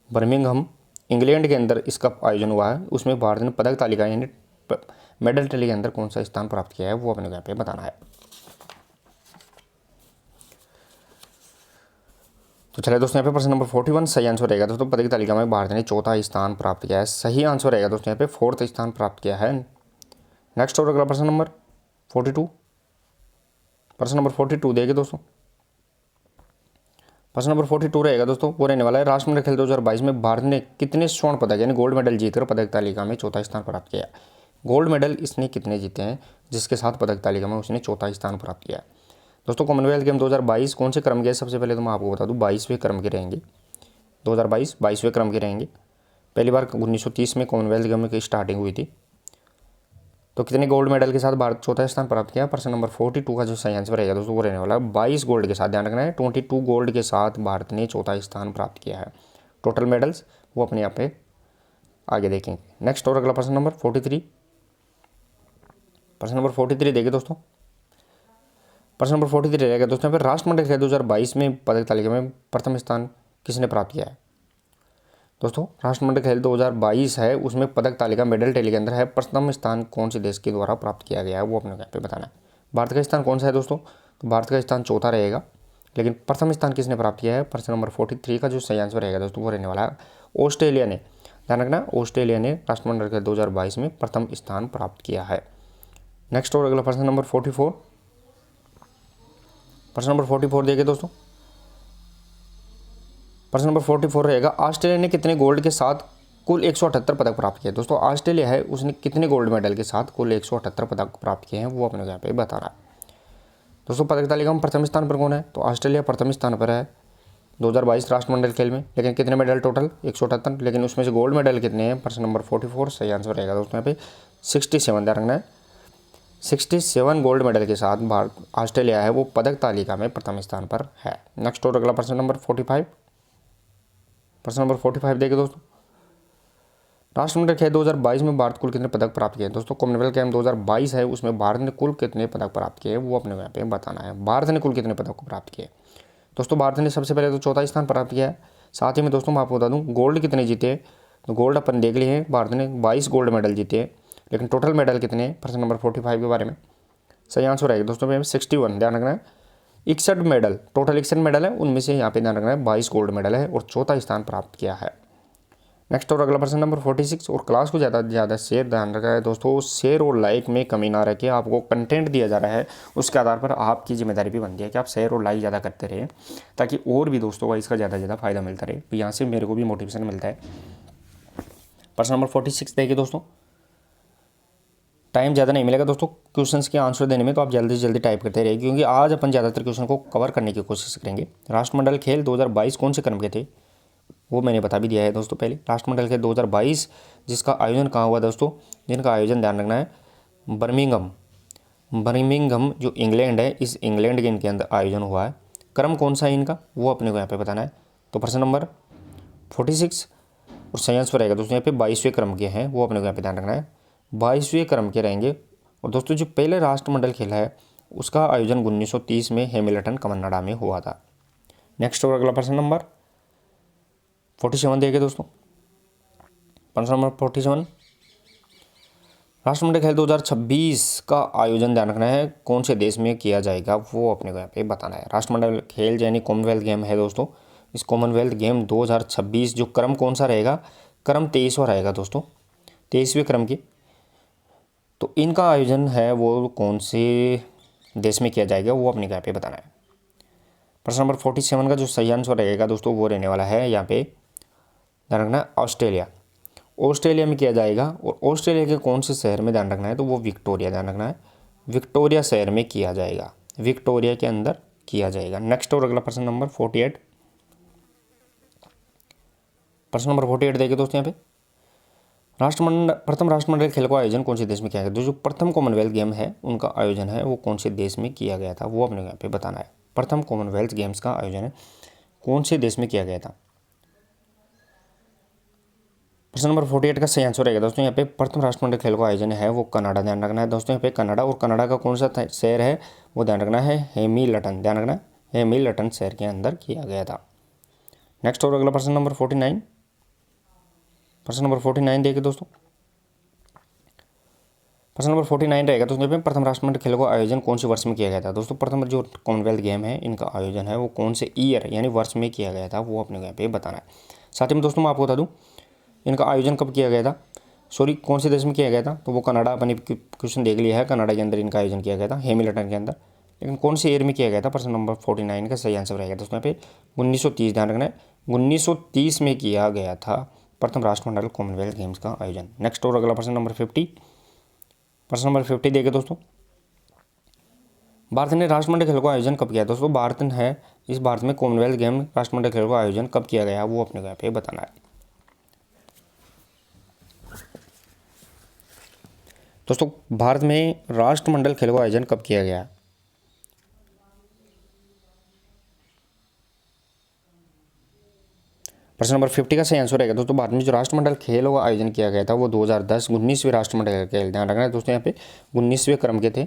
बर्मिंघम इंग्लैंड के अंदर इसका आयोजन हुआ है। उसमें भारत ने पदक तालिका यानी मेडल टैली के अंदर कौन सा स्थान प्राप्त किया है, वो अपने यहाँ पे बताना है। तो चलिए दोस्तों यहाँ पे प्रश्न नंबर 41 सही आंसर रहेगा दोस्तों, पदक तालिका में भारत ने 4था स्थान प्राप्त किया है। सही आंसर रहेगा दोस्तों यहाँ पे 4th स्थान प्राप्त किया है। नेक्स्ट और अगला प्रश्न नंबर 42। प्रश्न नंबर 42 देखिए दोस्तों। प्रश्न नंबर 42 रहेगा दोस्तों, वो रहने वाला है राष्ट्रमंडल खेल 2022 में भारत ने कितने स्वर्ण पदक यानी गोल्ड मेडल जीतकर पदक तालिका में 4था स्थान प्राप्त किया। गोल्ड मेडल इसने कितने जीते हैं, जिसके साथ पदक तालिका में उसने चौथा स्थान प्राप्त किया है। दोस्तों कॉमनवेल्थ गेम 2022 कौन से क्रम के, सबसे पहले तो मैं आपको बता दूं 22वें क्रम के रहेंगे। 2022 22वें क्रम के रहेंगे। पहली बार 1930 में कॉमनवेल्थ गेम की स्टार्टिंग हुई थी। तो कितने गोल्ड मेडल के साथ भारत चौथा स्थान प्राप्त किया। प्रश्न नंबर 42 का जो सही आंसर रहेगा दोस्तों वो रहने वाला है 22 गोल्ड के साथ। ध्यान रखना है 22 गोल्ड के साथ भारत ने चौथा स्थान प्राप्त किया है। टोटल मेडल्स वो अपने यहाँ पे आगे देखेंगे। नेक्स्ट और अगला प्रश्न नंबर 43। प्रश्न नंबर 43 देखिए दोस्तों। प्रश्न नंबर 43 रहेगा दोस्तों यहाँ पे राष्ट्रमंडल खेल 2022 में पदक तालिका में प्रथम स्थान किसने प्राप्त किया है। दोस्तों राष्ट्रमंडल खेल 2022 है, उसमें पदक तालिका मेडल टैली के अंदर है प्रथम स्थान कौन से देश के द्वारा प्राप्त किया गया है, वो अपने यहाँ पे बताना है। भारत का स्थान कौन सा है दोस्तों, तो भारत का स्थान चौथा रहेगा, लेकिन प्रथम स्थान किसने प्राप्त किया है। प्रश्न नंबर 43 का जो सही आंसर रहेगा दोस्तों वो रहने वाला है ऑस्ट्रेलिया ने। ध्यान रखना ऑस्ट्रेलिया ने राष्ट्रमंडल खेल 2022 में प्रथम स्थान प्राप्त किया है। नेक्स्ट और अगला प्रश्न नंबर 44। प्रश्न नंबर 44 देखिए दोस्तों। प्रश्न नंबर 44 रहेगा ऑस्ट्रेलिया ने कितने गोल्ड के साथ कुल 178 पदक प्राप्त किए। दोस्तों ऑस्ट्रेलिया है उसने कितने गोल्ड मेडल के साथ कुल 178 पदक प्राप्त किए हैं, वो अपने यहाँ पे बता रहा है। दोस्तों पदक तालिका में प्रथम स्थान पर कौन है, तो ऑस्ट्रेलिया प्रथम स्थान पर है 2022 राष्ट्रमंडल खेल में। लेकिन कितने मेडल टोटल 178, लेकिन उसमें से गोल्ड मेडल कितने हैं। प्रश्न नंबर 44 सही आंसर रहेगा दोस्तों यहाँ पे 67। ध्यान रखना है 67 गोल्ड मेडल के साथ भारत ऑस्ट्रेलिया है वो पदक तालिका में प्रथम स्थान पर है। नेक्स्ट और अगला प्रश्न नंबर 45। प्रश्न नंबर 45 देखिए दोस्तों। राष्ट्रमंडल खेल 2022 में भारत कुल कितने पदक प्राप्त किए। दोस्तों कॉमनवेल्थ गेम 2022 है उसमें भारत ने कुल कितने पदक प्राप्त किए वो अपने यहाँ पे बताना है। भारत ने कुल कितने पदक प्राप्त किए। दोस्तों भारत ने सबसे पहले तो चौथा स्थान प्राप्त किया है। साथ ही में दोस्तों मैं आपको बता दूं गोल्ड कितने जीते, तो गोल्ड अपन देख लिए हैं, भारत ने 22 गोल्ड मेडल जीते हैं, लेकिन टोटल मेडल कितने हैं। प्रश्न नंबर 45 के बारे में सही आंसर रहेगा दोस्तों में 61। ध्यान रखना है 61 मेडल, टोटल 61 मेडल है, उनमें से यहाँ पे ध्यान रखना है 22 गोल्ड मेडल है और चौथा स्थान प्राप्त किया है। नेक्स्ट और अगला प्रश्न नंबर 46। और क्लास को ज़्यादा से ज़्यादा शेयर, ध्यान रखा है दोस्तों शेयर और लाइक में कमी ना रखे, आपको कंटेंट दिया जा रहा है उसके आधार पर आपकी जिम्मेदारी भी बनती है कि आप शेयर और लाइक ज़्यादा करते रहे, ताकि और भी दोस्तों को इसका ज़्यादा से ज़्यादा फायदा मिलता रहे। तो यहाँ से मेरे को भी मोटिवेशन मिलता है। प्रश्न नंबर 46 देखिए दोस्तों। टाइम ज़्यादा नहीं मिलेगा दोस्तों क्वेश्चंस के आंसर देने में, तो आप जल्दी से जल्दी टाइप करते रहिए, क्योंकि आज अपन ज़्यादातर क्वेश्चन को कवर करने की कोशिश करेंगे। राष्ट्रमंडल खेल 2022 कौन से क्रम के थे, वो मैंने बता भी दिया है दोस्तों पहले। राष्ट्रमंडल खेल 2022 जिसका आयोजन कहाँ हुआ दोस्तों, जिनका आयोजन ध्यान रखना है बर्मिंघम जो इंग्लैंड है, इस इंग्लैंड के इनके अंदर आयोजन हुआ है। क्रम कौन सा है इनका, वो अपने को यहाँ पे बताना है। तो प्रश्न नंबर 46 और सही आंसर रहेगा दोस्तों यहाँ पे 22वें क्रम के हैं, वो अपने को यहाँ पे ध्यान रखना है 22वें क्रम के रहेंगे। और दोस्तों जो पहले राष्ट्रमंडल खेला है उसका आयोजन 1930 में हैमिल्टन कनाडा में हुआ था। नेक्स्ट और अगला प्रश्न नंबर 47 देखिए दोस्तों। प्रश्न नंबर 47। राष्ट्रमंडल खेल 2026 का आयोजन ध्यान रखना है कौन से देश में किया जाएगा, वो अपने को यहाँ पे बताना है। राष्ट्रमंडल खेल यानी कॉमनवेल्थ गेम है दोस्तों। इस कॉमनवेल्थ गेम 2026 जो क्रम कौन सा रहेगा, क्रम 23वां रहेगा दोस्तों, 23वें क्रम की। तो इनका आयोजन है वो कौन से देश में किया जाएगा, वो अपने यहाँ पे बताना है। प्रश्न नंबर 47 का जो सही आंसर रहेगा दोस्तों वो रहने वाला है यहाँ पे ध्यान रखना है ऑस्ट्रेलिया। ऑस्ट्रेलिया में किया जाएगा, और ऑस्ट्रेलिया के कौन से शहर में ध्यान रखना है, तो वो विक्टोरिया, ध्यान रखना है विक्टोरिया शहर में किया जाएगा, विक्टोरिया के अंदर किया जाएगा। नेक्स्ट और अगला प्रश्न नंबर 48। प्रश्न नंबर 48 देखिए दोस्तों यहाँ पे प्रथम राष्ट्रमंडल खेल का आयोजन कौन से देश में किया गया। जो प्रथम कॉमनवेल्थ गेम है उनका आयोजन है वो कौन से देश में किया गया था, वो अपने यहाँ पे बताना है। प्रथम कॉमनवेल्थ गेम्स का आयोजन है कौन से देश में किया गया था। प्रश्न नंबर 48 का सही आंसर रहेगा दोस्तों यहाँ पे प्रथम राष्ट्रमंडल खेल का आयोजन है वो कनाडा, ध्यान रखना है दोस्तों यहाँ पे कनाडा। और कनाडा का कौन सा शहर है वो ध्यान रखना है हैमिल्टन, ध्यान रखना है हैमिल्टन शहर के अंदर किया गया था। नेक्स्ट और अगला प्रश्न नंबर 49। प्रश्न नंबर 49 देखिए दोस्तों। प्रश्न नंबर 49 रहेगा दोस्तों यहाँ पे प्रथम राष्ट्रमंडल खेलों का आयोजन कौन से वर्ष में किया गया था। दोस्तों प्रथम जो कॉमनवेल्थ गेम है इनका आयोजन है वो कौन से ईयर यानी वर्ष में किया गया था, वो अपने यहाँ पे बताना है। साथ ही में दोस्तों मैं आपको बता दूँ इनका आयोजन कब किया गया था, कौन से देश में किया गया था, तो वो कनाडा, अपने क्वेश्चन देख लिया है, कनाडा के अंदर इनका आयोजन किया गया था हैमिल्टन के अंदर। लेकिन कौन से ईयर में किया गया था, प्रश्न नंबर 49 का सही आंसर रहेगा दोस्तों यहाँ पे 1930, ध्यान रखना है 1930 में किया गया था प्रथम राष्ट्रमंडल कॉमनवेल्थ गेम्स का आयोजन। नेक्स्ट और अगला प्रश्न नंबर 50। प्रश्न नंबर 50 देखिए दोस्तों, भारत ने राष्ट्रमंडल खेल का आयोजन कब किया? दोस्तों भारत में कॉमनवेल्थ गेम राष्ट्रमंडल खेल का आयोजन कब किया गया वो अपने को यहाँ पे बताना है। दोस्तों भारत में राष्ट्रमंडल खेल का आयोजन कब किया गया? प्रश्न नंबर 50 का सही आंसर रहेगा दोस्तों, भारत में जो राष्ट्रमंडल खेलों का आयोजन किया गया था वो 2010 19वीं राष्ट्रमंडल खेल, ध्यान रखना है दोस्तों यहाँ पे 19वें क्रम के थे।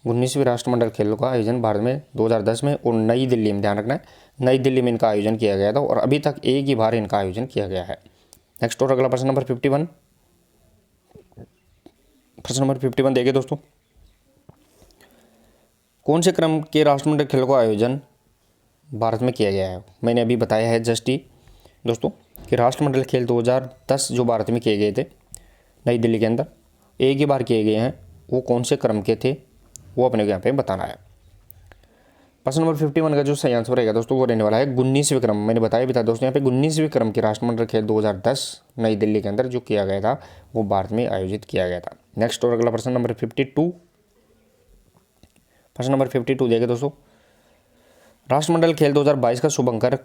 19वीं राष्ट्रमंडल खेलों का आयोजन भारत में 2010 में और नई दिल्ली में, ध्यान रखना है नई दिल्ली में इनका आयोजन किया गया था और अभी तक एक ही बार इनका आयोजन किया गया है। नेक्स्ट और अगला प्रश्न नंबर 51। प्रश्न नंबर 51 देखिए दोस्तों, कौन से क्रम के राष्ट्रमंडल खेलों का आयोजन भारत में किया गया है? मैंने अभी बताया है जस्ट ही दोस्तों कि राष्ट्रमंडल खेल 2010 जो भारत में किए गए थे नई दिल्ली के अंदर, एक ही बार किए गए हैं, वो कौन से क्रम के थे वो अपने को यहाँ पे बताना है। प्रश्न नंबर 51 का जो सही आंसर रहेगा दोस्तों वो रहने वाला है 19वें क्रम। मैंने बताया भी था दोस्तों यहाँ पे 19वें क्रम के राष्ट्रमंडल खेल 2010 नई दिल्ली के अंदर जो किया गया था वो भारत में आयोजित किया गया था। नेक्स्ट और अगला प्रश्न नंबर 52। प्रश्न नंबर 52 देखिए दोस्तों, राष्ट्रमंडल खेल 2022 का शुभंकर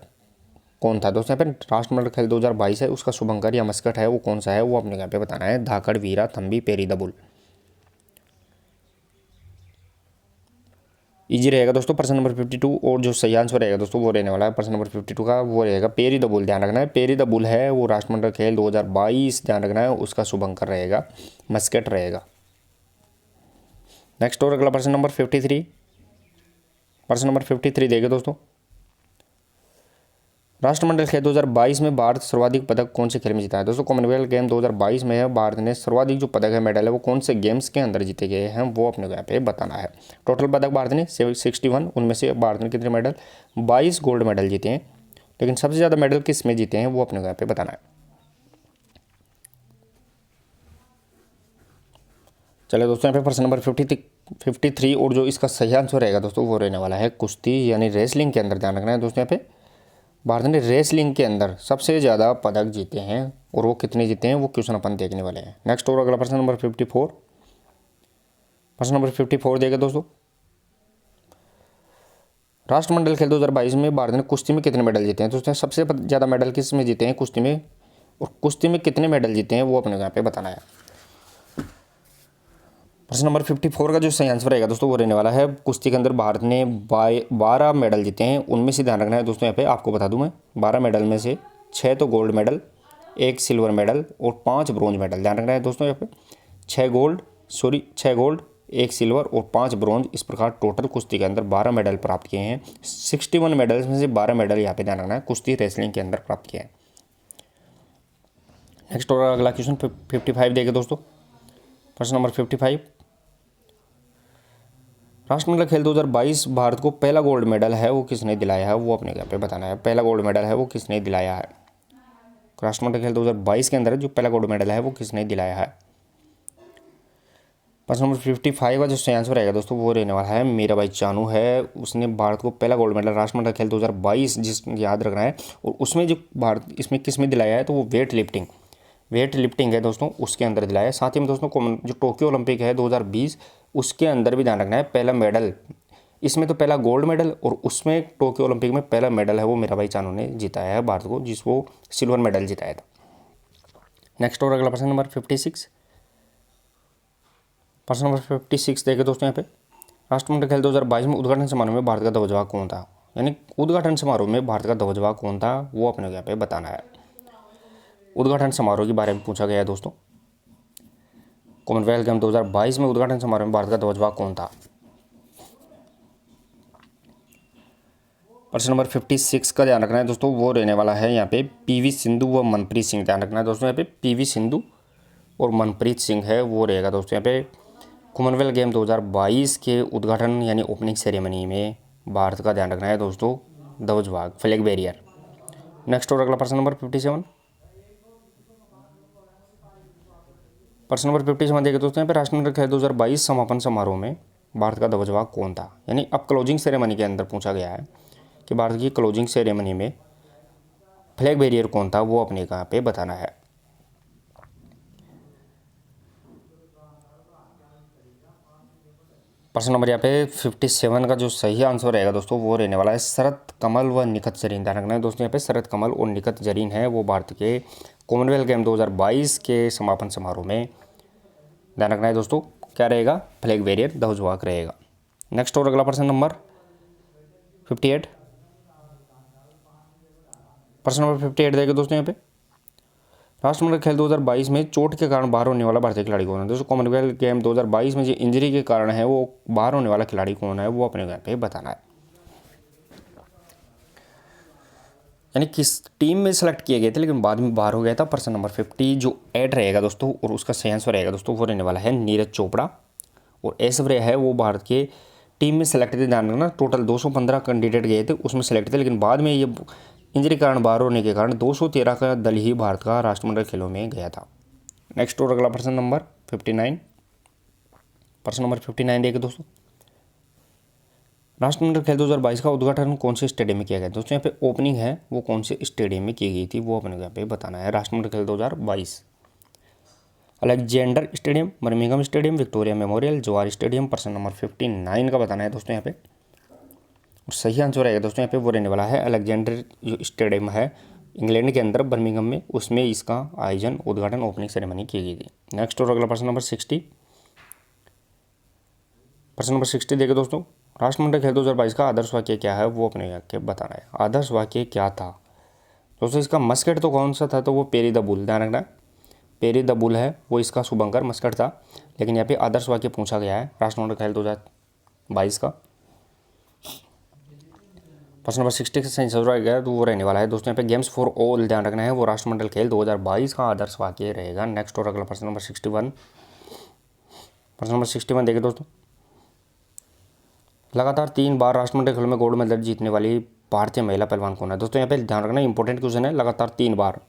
कौन था? दोस्तों यहाँ पे राष्ट्रमंडल खेल 2022 है, उसका शुभंकर या मस्कट है वो कौन सा है वो अपने यहाँ पे बताना है। धाकड़, वीरा, थम्बी, पेरीदबुल। इजी रहेगा दोस्तों प्रश्न नंबर 52 और जो सही आंसर रहेगा दोस्तों वो रहने वाला है प्रश्न नंबर 52 का, वो रहेगा पेरीदबुल। ध्यान रखना है पेरीदबुल है वो राष्ट्रमंडल खेल 2022, ध्यान रखना है उसका शुभंकर रहेगा, मस्कट रहेगा। नेक्स्ट और अगला प्रश्न नंबर 53। प्रश्न नंबर 53 देखिए दोस्तों, राष्ट्रमंडल खेल 2022 में भारत सर्वाधिक पदक कौन से खेल में जीता है? दोस्तों कॉमनवेल्थ गेम 2022 में है, भारत ने सर्वाधिक जो पदक है, मेडल है वो कौन से गेम्स के अंदर जीते गए हैं वो अपने को यहाँ पे बताना है। टोटल पदक भारत ने 61, उनमें से भारत ने कितने मेडल? 22 गोल्ड मेडल जीते हैं, लेकिन सबसे ज़्यादा मेडल किस में जीते हैं वो अपने को यहाँ पे बताना है। चलिए दोस्तों यहाँ पे प्रश्न नंबर 53 और जो इसका सही आंसर रहेगा दोस्तों वो रहने वाला है कुश्ती यानी रेसलिंग के अंदर। ध्यान रखना है दोस्तों यहाँ पे भारत ने रेसलिंग के अंदर सबसे ज़्यादा पदक जीते हैं और वो कितने जीते हैं वो क्वेश्चन अपन देखने वाले हैं। नेक्स्ट और अगला प्रश्न नंबर 54। प्रश्न नंबर 54 देखिए दोस्तों, राष्ट्रमंडल खेल 2022 में भारत ने कुश्ती में कितने मेडल जीते हैं? दोस्तों सबसे ज़्यादा मेडल किस में जीते हैं? कुश्ती में, और कुश्ती में कितने मेडल जीते हैं वो अपने यहाँ पे बताना है। प्रश्न नंबर 54 का जो सही आंसर रहेगा दोस्तों वो रहने वाला है कुश्ती के अंदर भारत ने 12 मेडल जीते हैं, उनमें से ध्यान रखना है दोस्तों यहाँ पे आपको बता दूं मैं 12 मेडल में से 6 तो गोल्ड मेडल, 1 सिल्वर मेडल और 5 ब्रॉन्ज मेडल। ध्यान रखना है दोस्तों यहाँ पे 6 गोल्ड, 1 सिल्वर और 5 ब्रॉन्ज, इस प्रकार टोटल कुश्ती के अंदर 12 मेडल प्राप्त किए हैं। 61 मेडल्स में से 12 मेडल यहाँ पे ध्यान रखना है कुश्ती रेसलिंग के अंदर प्राप्त किए हैं। नेक्स्ट और अगला क्वेश्चन 55 देखिए दोस्तों, प्रश्न नंबर 55। राष्ट्रमंडल खेल 2022 भारत को पहला गोल्ड मेडल है वो किसने दिलाया है वो अपने यहाँ पे बताना है। पहला गोल्ड मेडल है वो किसने दिलाया है? राष्ट्रमंडल खेल 2022 के अंदर जो पहला गोल्ड मेडल है वो किसने दिलाया है? प्रश्न नंबर 55 का जो सही आंसर रहेगा दोस्तों वो रहने वाला है मीराबाई चानू है, उसने भारत को पहला गोल्ड मेडल राष्ट्रमंडल खेल 2022 जिस याद रखना है, और उसमें जो भारत इसमें किस में दिलाया है तो वो वेट लिफ्टिंग है दोस्तों, उसके अंदर दिलाया है। साथ ही में दोस्तों जो टोक्यो ओलंपिक है 2020 उसके अंदर भी ध्यान रखना है पहला मेडल, इसमें तो पहला गोल्ड मेडल और उसमें टोक्यो ओलंपिक में पहला मेडल है वो मीराबाई चानू ने जिताया है भारत को, जिस वो सिल्वर मेडल जिताया था। नेक्स्ट और अगला प्रश्न नंबर 56। प्रश्न नंबर 56 देखे दोस्तों यहाँ पे, राष्ट्रमंडल खेल 2022 में उद्घाटन समारोह में भारत का ध्वजवाहक कौन था? यानी उद्घाटन समारोह में भारत का ध्वजवाहक कौन था वो अपने यहाँ पे बताना है। उद्घाटन समारोह के बारे में पूछा गया है दोस्तों, कॉमनवेल्थ गेम 2022 में उद्घाटन समारोह में भारत का ध्वजवाहक कौन था? प्रश्न नंबर 56 का ध्यान रखना है दोस्तों वो रहने वाला है यहाँ पे पीवी सिंधु व मनप्रीत सिंह। ध्यान रखना है दोस्तों यहाँ पे पीवी सिंधु और मनप्रीत सिंह है वो रहेगा दोस्तों यहाँ पे कॉमनवेल्थ गेम 2022 के उद्घाटन यानी ओपनिंग सेरेमनी में भारत का ध्यान रखना है दोस्तों ध्वजवाहक फ्लैग बैरियर। नेक्स्ट और अगला प्रश्न नंबर 57। प्रश्न नंबर 57 देखिए दोस्तों यहाँ पे राष्ट्रमंडल खेल 2022 समापन समारोह में भारत का ध्वजवाहक कौन था? यानी अब क्लोजिंग सेरेमनी के अंदर पूछा गया है कि भारत की क्लोजिंग सेरेमनी में फ्लैग बैरियर कौन था वो अपने यहाँ पे बताना है। प्रश्न नंबर यहाँ पे 57 का जो सही आंसर रहेगा दोस्तों वो रहने वाला है शरत कमल व निखत जरीन। ध्यान रखना है दोस्तों, यहाँ पे शरत कमल और निखत जरीन है वो भारत के कॉमनवेल्थ गेम 2022 के समापन समारोह में, ध्यान रखना है दोस्तों, क्या रहेगा, फ्लैग बैरियर ध्वजवाहक रहेगा। नेक्स्ट और अगला प्रश्न नंबर 58। प्रश्न नंबर 58 देखें दोस्तों, यहाँ पे राष्ट्रमंडल खेल 2022 में चोट के कारण बाहर होने वाला भारतीय खिलाड़ी कौन है। दोस्तों कॉमनवेल्थ गेम 2022 में जो इंजरी के कारण है वो बाहर होने वाला खिलाड़ी कौन है वो अपने यहाँ पे बताना है। यानी किस टीम में सेलेक्ट किए गए थे लेकिन बाद में बाहर हो गया था। प्रश्न नंबर 50 जो 8 रहेगा दोस्तों और उसका सही आंसर रहेगा दोस्तों वो रहने वाला है नीरज चोपड़ा। और ऐश्वर्या है वो भारत के टीम में सेलेक्ट थे। ध्यान रखना, टोटल 215 कैंडिडेट गए थे उसमें सेलेक्ट थे, लेकिन बाद में ये इंजरी कारण बाहर होने के कारण 213 का दल ही भारत का राष्ट्रमंडल खेलों में गया था। नेक्स्ट और अगला प्रश्न नंबर 59। प्रश्न नंबर 59 देखिए दोस्तों, राष्ट्रमंडल खेल 2022 का उद्घाटन कौन से स्टेडियम में किया गया। दोस्तों यहाँ पे ओपनिंग है वो कौन से स्टेडियम में की गई थी वो अपने यहाँ पे बताना है। राष्ट्रमंडल खेल 2022 Alexander stadium, Birmingham stadium, Victoria memorial, Jawahar stadium. प्रश्न नंबर 59 का बताना है दोस्तों यहाँ पे। और सही आंसर रहेगा दोस्तों यहाँ पे वो रहने वाला है अलेक्जेंडर जो स्टेडियम है इंग्लैंड के अंदर बर्मिंघम में, उसमें इसका आयोजन उद्घाटन ओपनिंग सेरेमनी की गई थी। नेक्स्ट और अगला प्रश्न नंबर 60। प्रश्न नंबर 60 देखिए दोस्तों, राष्ट्रमंडल खेल 2022 का आदर्श वाक्य क्या है वो अपने यहाँ बताना है। आदर्श वाक्य क्या था दोस्तों, इसका मस्कट तो कौन सा था, तो वो पेरी द बुल। ध्यान रखना, पेरी द बुल है वो इसका शुभंकर मस्कट था, लेकिन यहाँ पे आदर्श वाक्य पूछा गया है राष्ट्रमंडल खेल 2022 का। प्रश्न नंबर 60 का सही आंसर रहेगा तो वो रहने वाला है दोस्तों यहाँ पे गेम्स फॉर ऑल। ध्यान रखना है वो राष्ट्रमंडल खेल 2022 का आदर्श वाक्य रहेगा। नेक्स्ट और अगला प्रश्न नंबर 61। प्रश्न नंबर 61 देखिए दोस्तों, लगातार 3 बार राष्ट्रमंडल खेलों में गोल्ड मेडल जीतने वाली भारतीय महिला पहलवान कौन है। दोस्तों यहाँ पे ध्यान रखना इंपॉर्टेंट क्वेश्चन है, लगातार 3 बार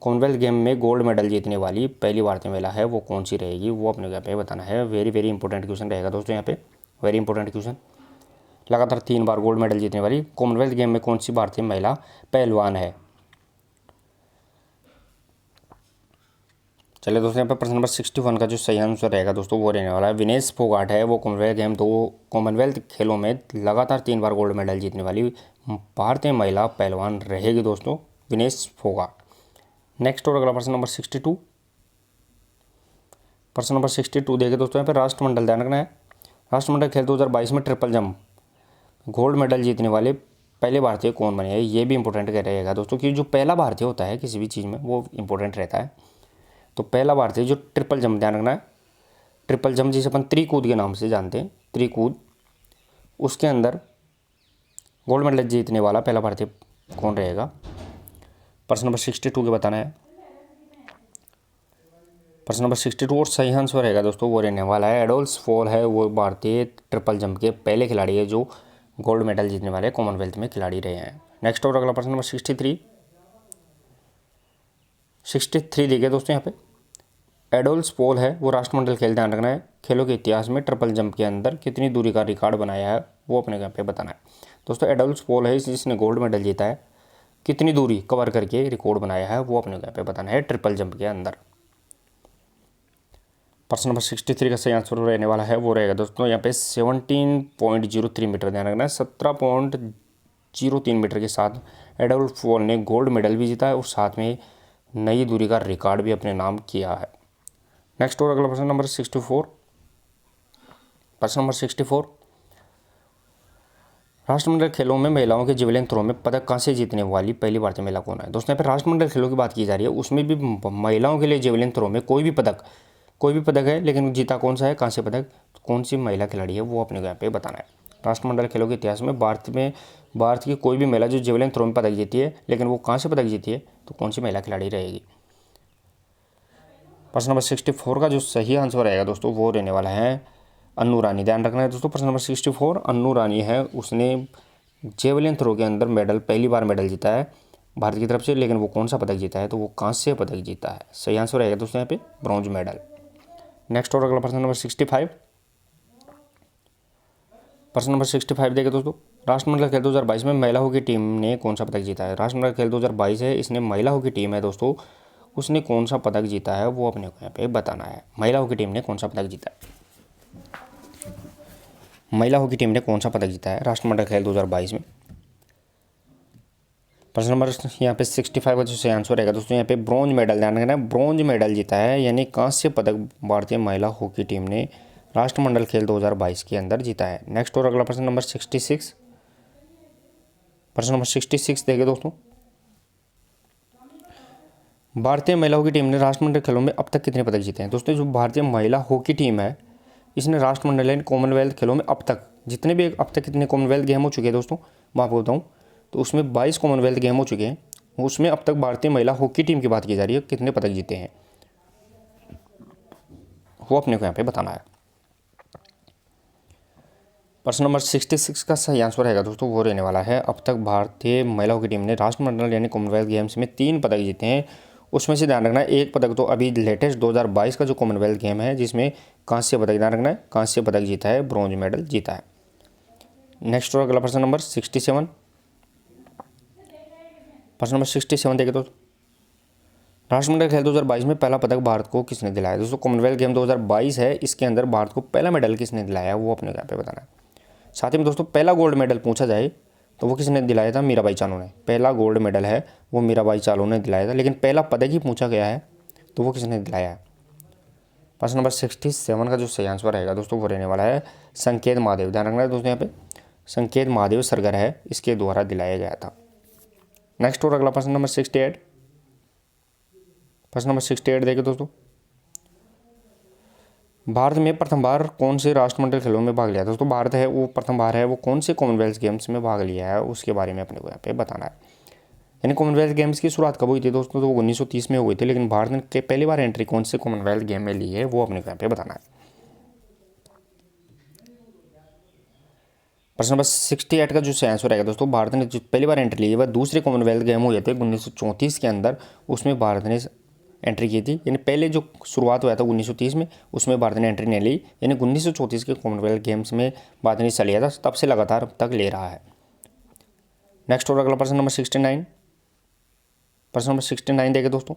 कॉमनवेल्थ गेम में गोल्ड मेडल जीतने वाली पहली भारतीय महिला है वो कौन सी रहेगी वो अपने यहाँ पे बताना है। वेरी वेरी इंपॉर्टेंट क्वेश्चन रहेगा दोस्तों यहाँ पे, वेरी इंपॉर्टेंट क्वेश्चन। लगातार 3 बार गोल्ड मेडल जीतने वाली कॉमनवेल्थ गेम में कौन सी भारतीय महिला पहलवान है। चलिए दोस्तों यहाँ पे प्रश्न नंबर 61 का जो सही आंसर रहेगा दोस्तों वो रहने वाला है विनेश फोगाट है वो कॉमनवेल्थ खेलों में लगातार 3 बार गोल्ड मेडल जीतने वाली भारतीय महिला पहलवान रहेगी दोस्तों, विनेश फोगाट। नेक्स्ट और अगला प्रश्न नंबर 62। प्रश्न नंबर 62 देखिए दोस्तों यहाँ पे राष्ट्रमंडल, ध्यान रखना है, राष्ट्रमंडल खेल 2022 में ट्रिपल जंप गोल्ड मेडल जीतने वाले पहले भारतीय कौन बने हैं, ये भी इंपॉर्टेंट कह रहेगा दोस्तों, कि जो पहला भारतीय होता है किसी भी चीज़ में वो इंपॉर्टेंट रहता है। तो पहला भारतीय जो ट्रिपल जंप, ध्यान रखना है, ट्रिपल जंप जिसे अपन त्रिकूद के नाम से जानते हैं, त्रिकूद, उसके अंदर गोल्ड मेडल जीतने वाला पहला भारतीय कौन रहेगा। प्रश्न नंबर 62 के बताना है। प्रश्न नंबर 62 और सही आंसर रहेगा दोस्तों वो रहने वाला है एडोल्फ फॉल है वो भारतीय ट्रिपल जंप के पहले खिलाड़ी है जो गोल्ड मेडल जीतने वाले कॉमनवेल्थ में खिलाड़ी रहे हैं। नेक्स्ट और अगला प्रश्न नंबर 63 देखिए दोस्तों यहाँ पे, एडोल्फ पॉल है वो राष्ट्रमंडल खेल, ध्यान रखना है, खेलों के इतिहास में ट्रिपल जंप के अंदर कितनी दूरी का रिकॉर्ड बनाया है वो अपने यहाँ पे बताना है। दोस्तों एडोल्फ पॉल है जिसने गोल्ड मेडल जीता है, कितनी दूरी कवर करके रिकॉर्ड बनाया है वो अपने यहाँ पे बताना है ट्रिपल जंप के अंदर। प्रश्न नंबर 63 का सही आंसर रहने वाला है वो रहेगा दोस्तों यहाँ पे 17.03 मीटर। ध्यान रखना है 17.03 मीटर के साथ एडोल्फ पॉल ने गोल्ड मेडल भी जीता है और साथ में नई दूरी का रिकॉर्ड भी अपने नाम किया है। नेक्स्ट और अगला प्रश्न नंबर 64। प्रश्न नंबर 64, राष्ट्रमंडल खेलों में महिलाओं के जेवलिन थ्रो में पदक कांसे जीतने वाली पहली भारतीय महिला कौन है। दोस्तों यहाँ पे राष्ट्रमंडल खेलों की बात की जा रही है, उसमें भी महिलाओं के लिए जेवलिन थ्रो में कोई भी पदक है, लेकिन जीता कौन सा है कांस्य पदक, कौन सी महिला खिलाड़ी है वो अपने यहाँ पे बताना है। राष्ट्रमंडल खेलों के इतिहास में भारत की कोई भी महिला जो जेवलिन थ्रो में पदक जीती है लेकिन वो कांस्य पदक जीती है तो कौन सी महिला खिलाड़ी रहेगी। प्रश्न नंबर 64 का जो सही आंसर रहेगा दोस्तों वो रहने वाला है अन्नू रानी। ध्यान रखना है दोस्तों प्रश्न नंबर 64 अन्नू रानी है, उसने जेवलिन थ्रो के अंदर पहली बार मेडल जीता है भारत की तरफ से, लेकिन वो कौन सा पदक जीता है तो वो कांस्य पदक जीता है। सही आंसर रहेगा दोस्तों यहाँ पे ब्रॉन्ज मेडल। नेक्स्ट और अगला प्रश्न नंबर 65। प्रश्न नंबर 65 देखिए दोस्तों, राष्ट्रमंडल खेल 2022 में महिला हॉकी टीम ने कौन सा पदक जीता है। राष्ट्रमंडल खेल 2022 है, इसने महिला हॉकी टीम है दोस्तों, उसने कौन सा पदक जीता है वो अपने को यहाँ पे बताना है। महिला हॉकी टीम ने कौन सा पदक जीता है। महिला हॉकी टीम ने कौन सा पदक जीता है राष्ट्रमंडल खेल 2022 में। प्रश्न नंबर यहाँ पे 65 का जो सही आंसर रहेगा दोस्तों, यहाँ पे ब्रॉन्ज मेडल, ध्यान रखना है ब्रॉन्ज मेडल जीता है, यानी कांस्य पदक भारतीय महिला हॉकी टीम ने राष्ट्रमंडल खेल 2022 के अंदर जीता है। नेक्स्ट और अगला प्रश्न नंबर 66, प्रश्न नंबर 66 देखिए दोस्तों, भारतीय महिला हॉकी टीम ने राष्ट्रमंडल खेलों में अब तक कितने पदक जीते हैं। दोस्तों जो भारतीय महिला हॉकी टीम है इसने राष्ट्रमंडल यानी कॉमनवेल्थ खेलों में अब तक जितने भी अब तक कितने कॉमनवेल्थ गेम हो चुके हैं दोस्तों, मैं आपको बताऊँ तो उसमें 22 कॉमनवेल्थ गेम हो चुके हैं। उसमें अब तक भारतीय महिला हॉकी टीम की बात की जा रही है, कितने पदक जीते हैं वो अपने को यहाँ पे बताना है। प्रश्न नंबर 66 का सही आंसर रहेगा दोस्तों, वो रहने वाला है अब तक भारतीय महिला हॉकी टीम ने राष्ट्रमंडल यानी कॉमनवेल्थ गेम्स में 3 पदक जीते हैं। उसमें से ध्यान रखना है एक पदक तो अभी लेटेस्ट 2022 का जो कॉमनवेल्थ गेम है जिसमें कांस्य पदक, ध्यान रखना है कांस्य पदक जीता है, ब्रॉन्ज मेडल जीता है। नेक्स्ट और अगला प्रश्न नंबर 67, प्रश्न नंबर 67 देखे तो राष्ट्रमंडल खेल 2022 में पहला पदक भारत को किसने दिलाया। दोस्तों कॉमनवेल्थ गेम 2022 है, इसके अंदर भारत को पहला मेडल किसने दिलाया वो अपने यहाँ पे बताना है। साथ ही में दोस्तों पहला गोल्ड मेडल पूछा जाए तो वो किसने दिलाया था, मीराबाई चानू ने। पहला गोल्ड मेडल है वो मीराबाई चानू ने दिलाया था, लेकिन पहला पदक ही पूछा गया है तो वो किसने दिलाया है। प्रश्न नंबर 67 का जो सही आंसर रहेगा दोस्तों वो रहने वाला है संकेत महादेव, ध्यान रखना है दोस्तों यहाँ पे संकेत महादेव सरगर है इसके द्वारा दिलाया गया था। नेक्स्ट और अगला प्रश्न नंबर 68, प्रश्न नंबर 68 देखिए दोस्तों, भारत में प्रथम बार कौन से राष्ट्रमंडल खेलों में भाग लिया। दोस्तों भारत है वो प्रथम बार है वो कौन से कॉमनवेल्थ गेम्स में भाग लिया है उसके बारे में अपने को यहाँ पे बताना है। यानी कॉमनवेल्थ गेम्स की शुरुआत कब हुई थी दोस्तों, तो वो 1930 में हुई थी, लेकिन भारत ने पहली बार एंट्री कौन से कॉमनवेल्थ गेम में ली है वो अपने को यहाँ पे बताना है। प्रश्न नंबर 68 का जो आंसर रहेगा दोस्तों, भारत ने जो पहली बार एंट्री ली है वह दूसरे कॉमनवेल्थ गेम हुए थे 1934 के अंदर, उसमें भारत ने एंट्री की थी। यानी पहले जो शुरुआत हुआ था 1930 में उसमें भारत ने एंट्री नहीं ली, यानी 1934 के कॉमनवेल्थ गेम्स में भारत ने हिस्सा लिया था, तब से लगातार अब तक ले रहा है। नेक्स्ट और अगला प्रश्न नंबर 69, प्रश्न नंबर 69 देखें दोस्तों,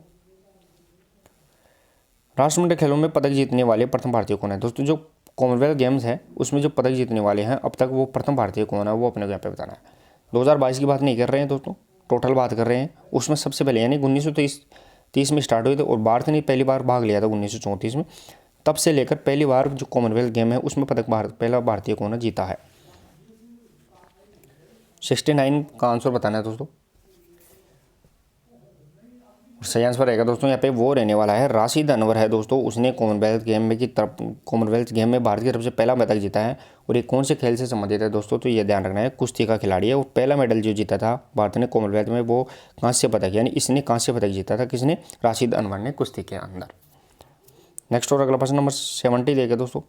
राष्ट्रमंडल खेलों में पदक जीतने वाले प्रथम भारतीय कौन है। दोस्तों जो कॉमनवेल्थ गेम्स है उसमें जो पदक जीतने वाले हैं अब तक वो प्रथम भारतीय कौन है वो अपने को यहाँ पे बताना है। 2022 की बात नहीं कर रहे हैं दोस्तों, टोटल बात कर रहे हैं। उसमें सबसे पहले यानी 1930 में स्टार्ट हुए थे और भारत ने पहली बार भाग लिया था 1934 में, तब से लेकर पहली बार जो कॉमनवेल्थ गेम है उसमें पदक पहला भारतीय कौन जीता है। 69 का आंसर बताना है दोस्तों, सही आंसर रहेगा दोस्तों यहाँ पे वो रहने वाला है राशिद अनवर है दोस्तों, उसने कॉमनवेल्थ गेम में भारत की तरफ से पहला पदक जीता है। और ये कौन से खेल से संबंधित है दोस्तों, तो ये ध्यान रखना है कुश्ती का खिलाड़ी है। और पहला मेडल जो जीता था भारत ने कॉमनवेल्थ में वो कांस्य पदक, यानी इसने कांस्य पदक जीता था, किसने, राशिद अनवर ने कुश्ती के अंदर। नेक्स्ट और अगला प्रश्न नंबर 70 देगा दोस्तों,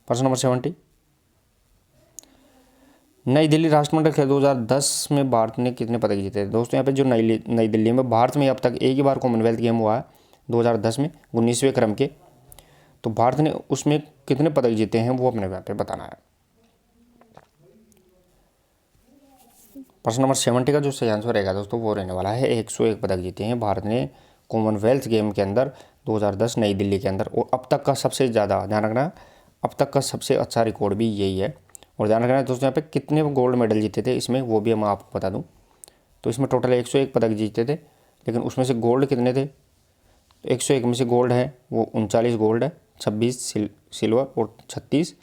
प्रश्न नंबर 70, नई दिल्ली राष्ट्रमंडल खेल 2010 में भारत ने कितने पदक जीते थे। दोस्तों यहाँ पे जो नई दिल्ली में भारत में अब तक एक ही बार कॉमनवेल्थ गेम हुआ है 2010 में 19वें क्रम के, तो भारत ने उसमें कितने पदक जीते हैं वो अपने यहाँ पे बताना है। प्रश्न नंबर 70 का जो सही आंसर रहेगा दोस्तों वो रहने वाला है 101 पदक जीते हैं भारत ने कॉमनवेल्थ गेम के अंदर 2010 नई दिल्ली के अंदर। और अब तक का सबसे ज़्यादा, ध्यान रखना, अब तक का सबसे अच्छा रिकॉर्ड भी यही है। और ध्यान रखना है दोस्तों यहाँ पे कितने गोल्ड मेडल जीते थे इसमें वो भी मैं आपको बता दूं, तो इसमें टोटल 101 पदक जीते थे, लेकिन उसमें से गोल्ड कितने थे, तो 101 में से गोल्ड है वो 39 गोल्ड है, 26 सिल्वर और 36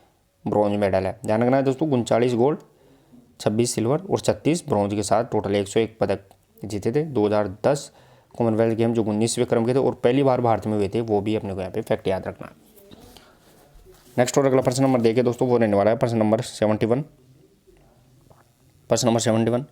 ब्रॉन्ज मेडल है। ध्यान रखना है दोस्तों 39 गोल्ड, 26 सिल्वर और 36 ब्रॉन्ज के साथ टोटल 101 पदक जीते थे 2010 कॉमनवेल्थ गेम जो 19वें क्रम के थे और पहली बार भारत में हुए थे, वो भी अपने को यहाँ पे फैक्ट याद रखना। नेक्स्ट और अगला प्रश्न नंबर देखिए दोस्तों वो रहने वाला है प्रश्न नंबर 71, प्रश्न नंबर 71,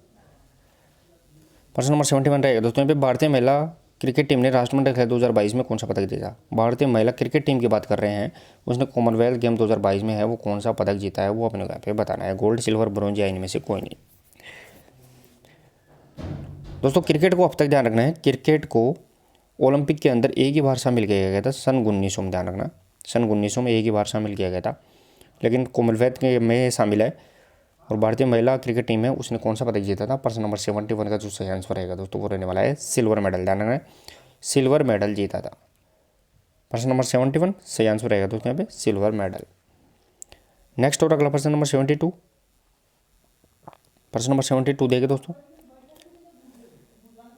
प्रश्न नंबर 71 रहेगा दोस्तों यहाँ पे भारतीय महिला क्रिकेट टीम ने राष्ट्रमंडल खेल 2022 में कौन सा पदक जीता। भारतीय महिला क्रिकेट टीम की बात कर रहे हैं, उसने कॉमनवेल्थ गेम 2022 में है वो कौन सा पदक जीता है वो अपने यहाँ पे बताना है। गोल्ड, सिल्वर, ब्रॉन्ज या इनमें से कोई नहीं। दोस्तों क्रिकेट को अब तक ध्यान रखना है, क्रिकेट को ओलंपिक के अंदर एक ही बार शामिल किया गया था सन 1900 में, ध्यान रखना सन 1900 में एक ही बार शामिल किया गया था, लेकिन कॉमनवेल्थ में शामिल है। और भारतीय महिला क्रिकेट टीम है उसने कौन सा पदक जीता था। प्रश्न नंबर 71 का जो सही आंसर रहेगा दोस्तों वो रहने वाला है सिल्वर मेडल, ध्यान रखना सिल्वर मेडल जीता था। प्रश्न नंबर 71 सही आंसर रहेगा दोस्तों यहाँ पे सिल्वर मेडल। नेक्स्ट और अगला प्रश्न नंबर 72। प्रश्न नंबर 72 देखिए दोस्तों,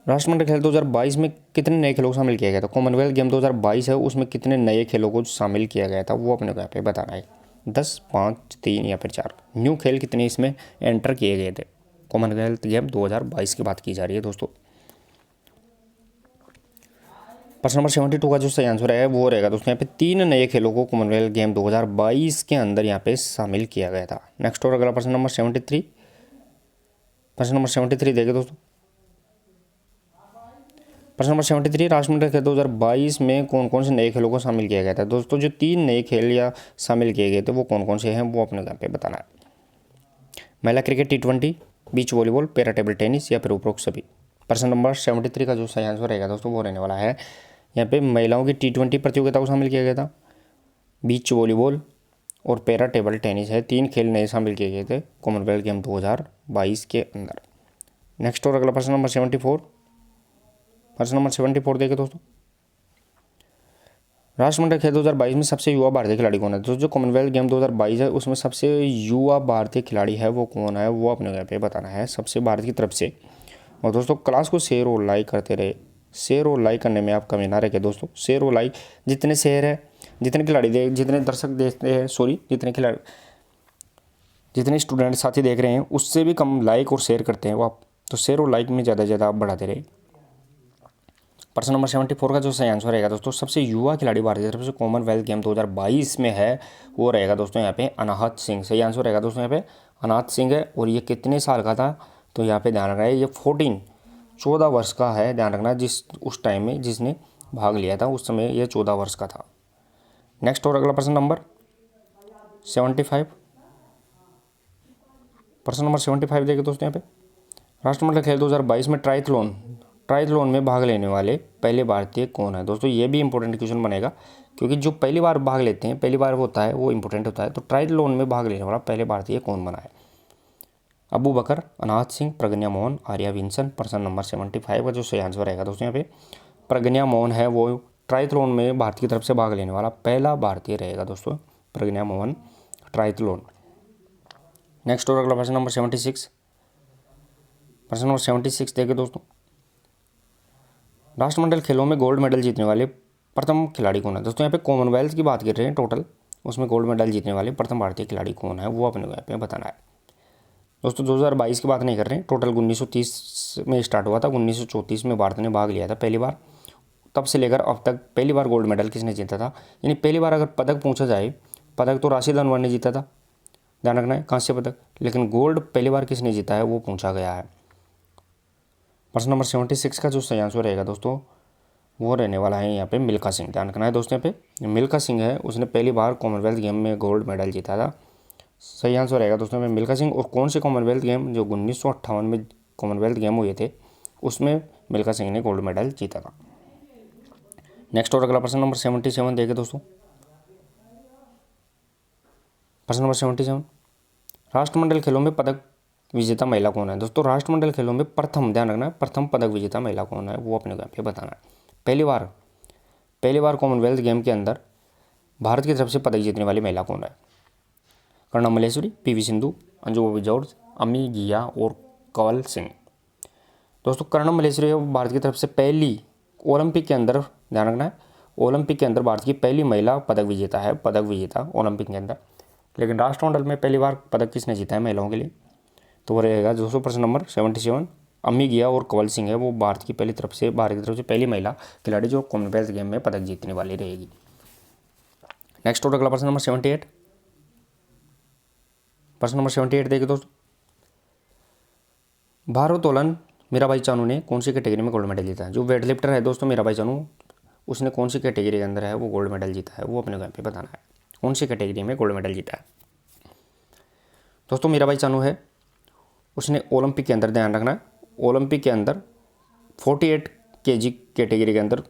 राष्ट्रमंडल खेल 2022 में कितने नए खेलों को शामिल किया गया था। कॉमनवेल्थ गेम 2022 है, उसमें कितने नए खेलों को शामिल किया गया था वो अपने को यहाँ पे बताना है। 10, 5, 3 या फिर 4 न्यू खेल कितने इसमें एंटर किए गए थे। कॉमनवेल्थ गेम 2022 की बात की जा रही है दोस्तों। प्रश्न नंबर 72 का जो सही आंसर है वो रहेगा दोस्तों यहाँ पे 3 नए खेलों को कॉमनवेल्थ गेम 2022 के अंदर यहाँ पे शामिल किया गया था। नेक्स्ट और अगला प्रश्न नंबर 73। प्रश्न नंबर 73 देखिए दोस्तों, प्रश्न नंबर 73, राष्ट्रमंडल खेल 2022 में कौन कौन से नए खेलों को शामिल किया गया था। दोस्तों जो 3 नए खेल या शामिल किए गए थे वो कौन कौन से हैं वो अपने यहाँ पे बताना है। महिला cricket T20, beach volleyball, para table tennis या फिर उपरोक्त सभी। प्रश्न नंबर 73 का जो सही आंसर रहेगा दोस्तों वो रहने वाला है यहाँ पे महिलाओं की T20 प्रतियोगिता को शामिल किया गया था, बीच वॉलीबॉल और पैरा टेबल टेनिस है 3 खेल नए शामिल किए गए थे कॉमनवेल्थ गेम 2022 के अंदर। नेक्स्ट और अगला प्रश्न नंबर 74। प्रश्न नंबर 74 देखिए दोस्तों, राष्ट्रमंडल खेल 2022 में सबसे युवा भारतीय खिलाड़ी कौन है। दोस्तों जो कॉमनवेल्थ गेम 2022 है उसमें सबसे युवा भारतीय खिलाड़ी है वो कौन है वो अपने यहाँ पे बताना है सबसे भारत की तरफ से। और दोस्तों क्लास को शेयर और लाइक करते रहे, शेयर और लाइक करने में आप कमी ना रखे दोस्तों। शेयर और लाइक जितने शेयर है, जितने खिलाड़ी देख, जितने दर्शक देखते हैं, जितने खिलाड़ी, जितने स्टूडेंट साथी देख रहे हैं उससे भी कम लाइक और शेयर करते हैं वो आप, तो शेयर और लाइक में ज़्यादा से ज़्यादा आप बढ़ाते रहे। प्रश्न नंबर 74 का जो सही आंसर रहेगा दोस्तों, सबसे युवा खिलाड़ी भारतीय तरफ से कॉमनवेल्थ गेम 2022 में है वो रहेगा दोस्तों यहाँ पे अनाहत सिंह। सही आंसर रहेगा दोस्तों यहाँ पे अनाहत सिंह है। और ये कितने साल का था तो यहाँ पे ध्यान रखना है, ये 14 वर्ष का है। ध्यान रखना जिस उस टाइम में जिसने भाग लिया था उस समय ये 14 वर्ष का था। नेक्स्ट और अगला प्रश्न नंबर 75। प्रश्न नंबर 75 देखिए दोस्तों यहाँ पे, राष्ट्रमंडल खेल 2022 में ट्राइथलॉन में भाग लेने वाले पहले भारतीय कौन है। दोस्तों ये भी इंपॉर्टेंट क्वेश्चन बनेगा क्योंकि जो पहली बार भाग लेते हैं, पहली बार वो होता है वो इंपॉर्टेंट होता है। तो ट्राइथलॉन में भाग लेने वाला पहले भारतीय कौन बना है। अबू बकर, अनाहत सिंह, प्रज्ञा मोहन, आर्या विंसन। प्रश्न नंबर 75 का जो सही आंसर रहेगा दोस्तों यहाँ पे प्रज्ञा मोहन है, वो ट्राइथलॉन में भारत की तरफ से भाग लेने वाला पहला भारतीय रहेगा दोस्तों, प्रज्ञा मोहन ट्राइथलॉन। नेक्स्ट और अगला प्रश्न नंबर 76। प्रश्न नंबर 76 देखिए दोस्तों, राष्ट्रमंडल खेलों में गोल्ड मेडल जीतने वाले प्रथम खिलाड़ी कौन है। दोस्तों यहाँ पे कॉमनवेल्थ की बात कर रहे हैं टोटल, उसमें गोल्ड मेडल जीतने वाले प्रथम भारतीय खिलाड़ी कौन है वो अपने को यहाँ पे बताना है। दोस्तों 2022 की बात नहीं कर रहे हैं, टोटल 1930 में स्टार्ट हुआ था, 1934 में भारत ने भाग लिया था पहली बार। तब से लेकर अब तक पहली बार गोल्ड मेडल किसने जीता था, यानी पहली बार अगर पदक पूछा जाए, पदक तो राशिद अनवर ने जीता था, ध्यान रखना है, कांस्य पदक, लेकिन गोल्ड पहली बार किसने जीता है वो पूछा गया है। प्रश्न नंबर 76 का जो सही आंसर रहेगा दोस्तों वो रहने वाला है यहाँ पे मिल्खा सिंह। ध्यान रखना है दोस्तों यहाँ पे मिल्खा सिंह है, उसने पहली बार कॉमनवेल्थ गेम में गोल्ड मेडल जीता था। सही आंसर रहेगा दोस्तों में मिल्खा सिंह। और कौन से कॉमनवेल्थ गेम जो 1958 में कॉमनवेल्थ गेम हुए थे उसमें मिल्खा सिंह ने गोल्ड मेडल जीता था। नेक्स्ट और अगला प्रश्न नंबर 77 देखिए दोस्तों, प्रश्न नंबर 77, राष्ट्रमंडल खेलों में पदक विजेता महिला कौन है। दोस्तों राष्ट्रमंडल खेलों में प्रथम, ध्यान रखना है, प्रथम पदक विजेता महिला कौन है वो अपने को यहाँ पे बताना है। पहली बार कॉमनवेल्थ गेम के अंदर भारत की तरफ से पदक जीतने वाली महिला कौन है। कर्णम मल्लेश्वरी, PV सिंधु, अंजू बॉबी जॉर्ज, अमी गिया और कंवल सिंह। दोस्तों कर्णम मल्लेश्वरी भारत की तरफ से पहली ओलंपिक के अंदर, ध्यान रखना है, ओलंपिक के अंदर भारत की पहली महिला पदक विजेता ओलंपिक के अंदर। लेकिन राष्ट्रमंडल में पहली बार पदक किसने जीता है महिलाओं के लिए, तो वो रहेगा दोस्तों प्रश्न नंबर 77 अम्मी गिया और कंवल सिंह है, वो भारत की तरफ से पहली महिला खिलाड़ी जो कॉमनवेल्थ गेम में पदक जीतने वाली रहेगी। नेक्स्ट और अगला प्रश्न नंबर 78। प्रश्न नंबर 78 देखिए दोस्तों, भारोत्तोलन मीराबाई चानू ने कौन सी कैटेगरी में गोल्ड मेडल जीता है। जो वेट लिफ्टर है दोस्तों मीराबाई चानू, उसने कौन सी कैटेगरी के अंदर है वो गोल्ड मेडल जीता है वो अपने को यहाँ पे बताना है, कौन सी कैटेगरी में गोल्ड मेडल जीता है। दोस्तों मीराबाई चानू है, उसने ओलंपिक के अंदर, ध्यान रखना, ओलंपिक के अंदर 48 kg कैटेगरी के अंदर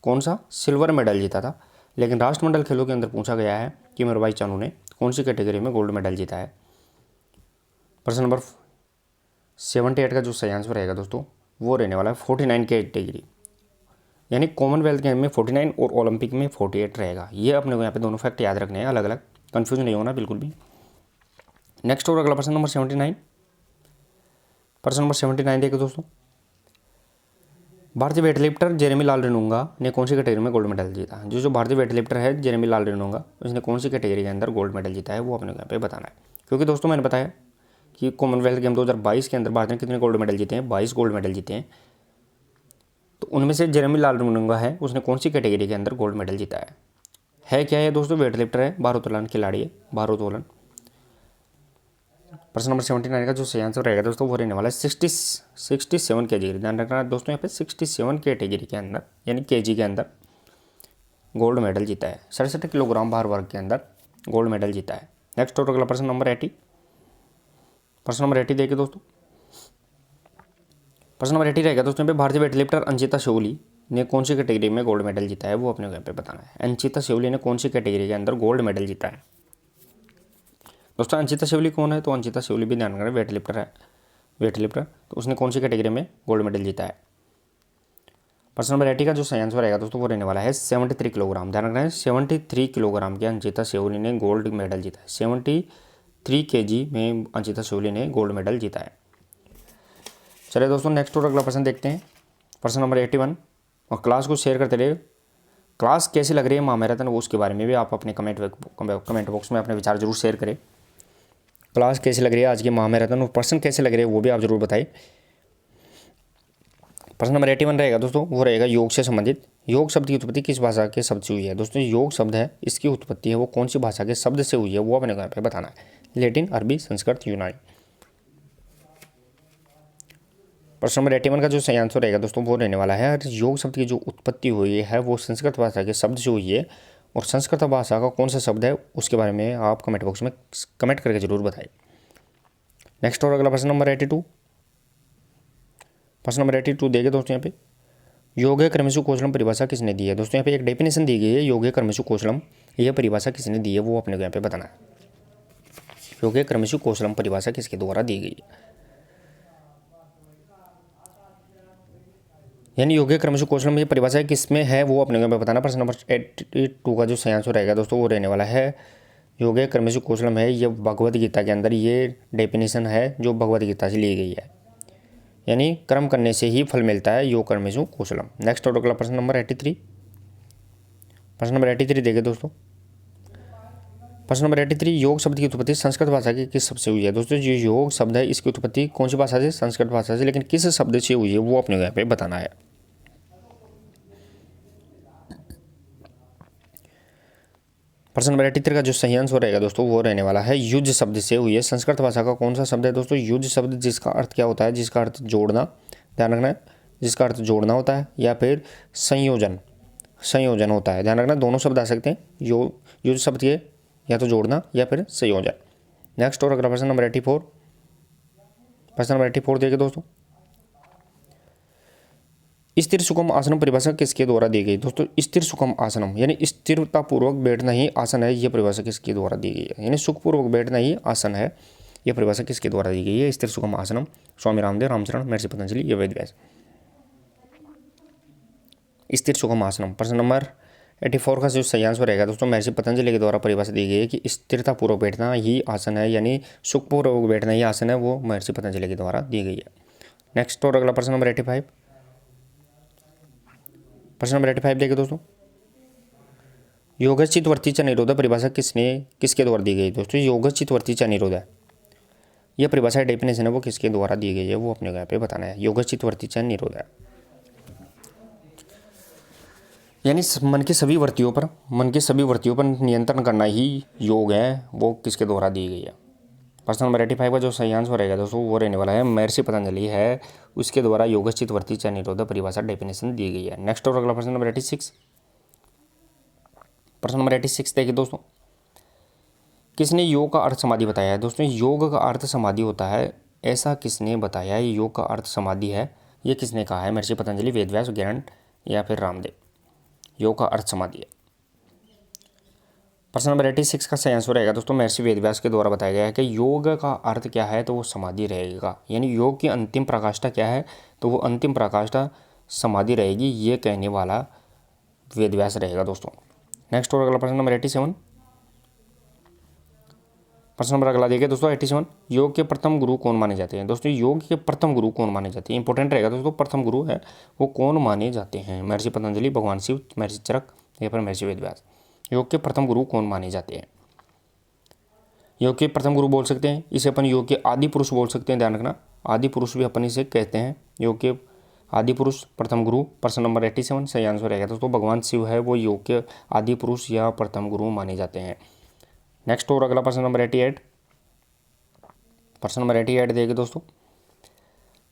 कौन सा सिल्वर मेडल जीता था। लेकिन राष्ट्रमंडल खेलों के अंदर पूछा गया है कि मीराबाई चानू ने कौन सी कैटेगरी में गोल्ड मेडल जीता है। प्रश्न नंबर 78 का जो सही आंसर रहेगा दोस्तों वो रहने वाला है 49 कैटेगरी, यानी कॉमनवेल्थ गेम में 49 और ओलंपिक में 48 रहेगा। ये अपने को यहाँ पे दोनों फैक्ट याद रखने हैं, अलग अलग, कंफ्यूज नहीं होना बिल्कुल भी। नेक्स्ट और अगला प्रश्न नंबर 79। प्रश्न नंबर 79 देखिए दोस्तों, भारतीय वेटलिफ्टर जेरेमी लाल रेनुंगा ने कौन सी कैटेगरी में गोल्ड मेडल जीता? जो भारतीय वेटलिफ्टर है जेरेमी लाल रेनुंगा, उसने कौन सी कैटेगरी के अंदर गोल्ड मेडल जीता है वो अपने यहाँ पे बताना है। क्योंकि दोस्तों मैंने बताया कि कॉमनवेल्थ गेम 2022 के अंदर भारत ने कितने गोल्ड मेडल जीते हैं, 22 गोल्ड मेडल जीते हैं। तो उनमें से जेरेमी लाल रेनुंगा है, उसने कौन सी कैटेगरी के अंदर गोल्ड मेडल जीता है क्या है दोस्तों? वेटलिफ्टर है, भारोत्तोलन खिलाड़ी है, भारोत्तोलन। प्रश्न नंबर 79 का जो सही आंसर रहेगा दोस्तों वो रहने वाला है 67 कैटेगरी। ध्यान रखना दोस्तों, यहाँ पे 67 कैटेगरी के अंदर यानी केजी के अंदर गोल्ड मेडल जीता है। 67 किलोग्राम भार वर्ग के अंदर गोल्ड मेडल जीता है। नेक्स्ट और अगला प्रश्न नंबर 80। प्रश्न नंबर 80 देखिए दोस्तों, प्रश्न नंबर 80 रहेगा दोस्तों, यहाँ पे भारतीय वेटलिफ्टर अंशिता शिवली ने कौन सी कैटेगरी में गोल्ड मेडल जीता है वो अपने यहाँ पे बताना है। अंशिता शिवली ने कौन सी कैटेगरी के अंदर गोल्ड मेडल जीता है दोस्तों? अंशिता शिवली कौन है? तो अंशिता शिवली भी ध्यान रखना वेटलिफ्टर है, वेटलिफ्टर। तो उसने कौन सी कैटेगरी में गोल्ड मेडल जीता है? प्रश्न नंबर 80 का जो सही आंसर रहेगा दोस्तों वो रहने वाला है 73 किलोग्राम। ध्यान रखना है 73 किलोग्राम के अंशिता शिवली ने गोल्ड मेडल जीता है। 73 केजी में अंशिता शिवली ने गोल्ड मेडल जीता है। चलिए दोस्तों नेक्स्ट और अगला प्रश्न देखते हैं। प्रश्न नंबर 81। और क्लास को शेयर करते रहे। क्लास कैसी लग रही है महामैराथन, वो उसके बारे में भी आप अपने कमेंट बॉक्स में अपने विचार जरूर शेयर करें। क्लास कैसी लग रही है आज की महामैराथन, और प्रश्न कैसे लग रहे हैं वो भी आप जरूर बताएं। प्रश्न नंबर 81 रहेगा दोस्तों, वो रहेगा योग से संबंधित। योग शब्द की उत्पत्ति किस भाषा के शब्द से हुई है? दोस्तों योग शब्द है, इसकी उत्पत्ति है वो कौन सी भाषा के शब्द से हुई है वो अपने यहाँ पे बताना है। लैटिन, अरबी, संस्कृत, यूनानी। प्रश्न नंबर 81 का जो सही आंसर रहेगा दोस्तों वो रहने वाला है योग शब्द की जो उत्पत्ति हुई है वो संस्कृत भाषा के शब्द से हुई है। और संस्कृत भाषा का कौन सा शब्द है उसके बारे में आप कमेंट बॉक्स में कमेंट करके जरूर बताएं। नेक्स्ट और अगला प्रश्न नंबर 82। प्रश्न नंबर 82 देखे दोस्तों, यहाँ पे योगे कर्मसु कौशलम परिभाषा किसने दी है? दोस्तों यहाँ पे एक डेफिनेशन दी गई है योगे कर्मसु कौशलम, यह परिभाषा किसने दी है वो अपने को यहाँ पे बताना है। योगे कर्मसु कौशलम परिभाषा किसके द्वारा दी गई है? यानी योगे कर्मसु कौशलम ये परिभाषा किसमें है वो अपने को बताना। प्रश्न नंबर 82 का जो सही आंसर रहेगा दोस्तों वो रहने वाला है योगे कर्मसु कौशलम है, ये भगवद गीता के अंदर ये डेफिनेशन है जो भगवद गीता से ली गई है। यानी कर्म करने से ही फल मिलता है, योग कर्मसु कौशलम। नेक्स्ट और अगला प्रश्न नंबर 83। प्रश्न नंबर 83 देखिए दोस्तों, प्रश्न नंबर 83 योग शब्द की उत्पत्ति संस्कृत भाषा की किस शब्द से हुई है? दोस्तों जो योग शब्द है इसकी उत्पत्ति कौन सी भाषा से? संस्कृत भाषा से, लेकिन किस शब्द से हुई है वो अपने यहाँ पे बताना है। प्रश्न नंबर 83 का जो सही आंसर रहेगा दोस्तों वो रहने वाला है युज शब्द से हुई है। संस्कृत भाषा का कौन सा शब्द है दोस्तों? युज शब्द, जिसका अर्थ क्या होता है? जिसका अर्थ जोड़ना, ध्यान रखना है, जिसका अर्थ जोड़ना होता है या फिर संयोजन, संयोजन होता है। ध्यान रखना दोनों शब्द आ सकते हैं युज शब्द के, या तो जोड़ना या फिर संयोजन। नेक्स्ट और अगला प्रश्न नंबर 84। प्रश्न नंबर 84 देखिए दोस्तों, स्थिर सुखम आसनम परिभाषा किसके द्वारा दी गई? दोस्तों स्थिर सुखम आसनम यानी स्थिरता पूर्वक बैठना ही आसन है, यह परिभाषा किसके द्वारा दी गई है? यानी सुखपूर्वक बैठना ही आसन है, यह परिभाषा किसके द्वारा दी गई है? स्थिर सुखम आसनम। स्वामी रामदेव, रामचरण, महर्षि पतंजलि, या वेद व्यास। स्थिर सुखम आसनम। प्रश्न नंबर 84 का जो सही आंसर रहेगा दोस्तों महर्षि पतंजलि के द्वारा परिभाषा दी गई है कि स्थिरता पूर्वक बैठना ही आसन है, यानी सुखपूर्वक बैठना ही आसन है, वो महर्षि पतंजलि के द्वारा दी गई है। नेक्स्ट और अगला प्रश्न नंबर 85। प्रश्न नंबर 85 देखिए दोस्तों, योगचित वर्ती च निरोधा परिभाषा किसके द्वारा दी गई? दोस्तों योगचित वर्ती च निरोधा, यह परिभाषा डेफिनेशन है वो किसके द्वारा दी गई है वो अपने यहाँ पे बताना है। योगचित वर्ती च निरोधा यानी मन के सभी वृत्तियों पर नियंत्रण करना ही योग है, वो किसके द्वारा दी गई है। प्रश्न नंबर 85 का जो सही आंसर रहेगा दोस्तों वो रहने वाला है महर्षि पतंजलि है, उसके द्वारा योगचित वर्ती च निरोधा परिभाषा डेफिनेशन दी गई है। नेक्स्ट और अगला प्रश्न नंबर 86। प्रश्न नंबर 86 देखिए दोस्तों, किसने योग का अर्थ समाधि बताया है? दोस्तों योग का अर्थ समाधि होता है, ऐसा किसने बताया है योग का अर्थ समाधि है, ये किसने कहा है? महर्षि पतंजलि, वेद व्यास, ज्ञान या फिर रामदेव। योग का अर्थ समाधि है। प्रश्न नंबर 86 का सही आंसर रहेगा दोस्तों महर्षि वेद व्यास के द्वारा बताया गया है कि योग का अर्थ क्या है, तो वो समाधि रहेगा। यानी योग की अंतिम प्रकाष्ठा क्या है, तो वो अंतिम प्रकाष्ठा समाधि रहेगी, ये कहने वाला वेद व्यास रहेगा दोस्तों। नेक्स्ट और अगला प्रश्न नंबर 87। प्रश्न नंबर अगला देखिए दोस्तों 87, योग के प्रथम गुरु कौन माने जाते हैं। दोस्तों योग के प्रथम गुरु कौन माने जाते हैं, इंपॉर्टेंट रहेगा दोस्तों। प्रथम गुरु है वो कौन माने जाते हैं, महर्षि पतंजलि, भगवान शिव, महर्षि चरक या फिर महर्षि वेदव्यास। योग के प्रथम गुरु कौन माने जाते हैं। योग के प्रथम गुरु बोल सकते हैं, इसे अपन योग के आदि पुरुष बोल सकते हैं, ध्यान रखना, आदि पुरुष भी अपन इसे कहते हैं। योग के आदि पुरुष प्रथम गुरु। प्रश्न नंबर 87 सही आंसर रहेगा दोस्तों, भगवान शिव है वो योग के आदि पुरुष या प्रथम गुरु माने जाते हैं। नेक्स्ट और अगला प्रश्न नंबर 88, प्रश्न नंबर 88 देखिए दोस्तों,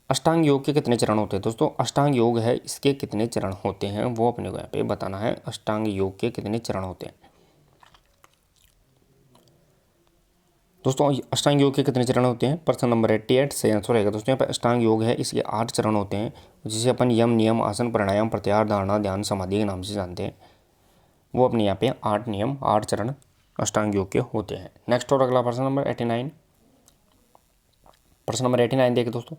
अष्टांग योग के कितने चरण होते हैं। दोस्तों अष्टांग योग है इसके कितने चरण होते हैं वो अपने को यहाँ पे बताना है। अष्टांग योग के कितने चरण होते हैं। दोस्तों अष्टांग योग के कितने चरण होते हैं, प्रश्न नंबर 88 सही आंसर रहेगा दोस्तों। यहाँ पे अष्टांग योग है इसके 8 चरण होते हैं, जिसे अपन यम, नियम, आसन, प्राणायाम, प्रत्याहार, धारणा, ध्यान, समाधि के नाम से जानते हैं। वो अपने यहाँ पे 8 नियम, 8 चरण अष्टांग योग के होते हैं। नेक्स्ट और अगला प्रश्न नंबर 89, प्रश्न नंबर 89 देखिए दोस्तों,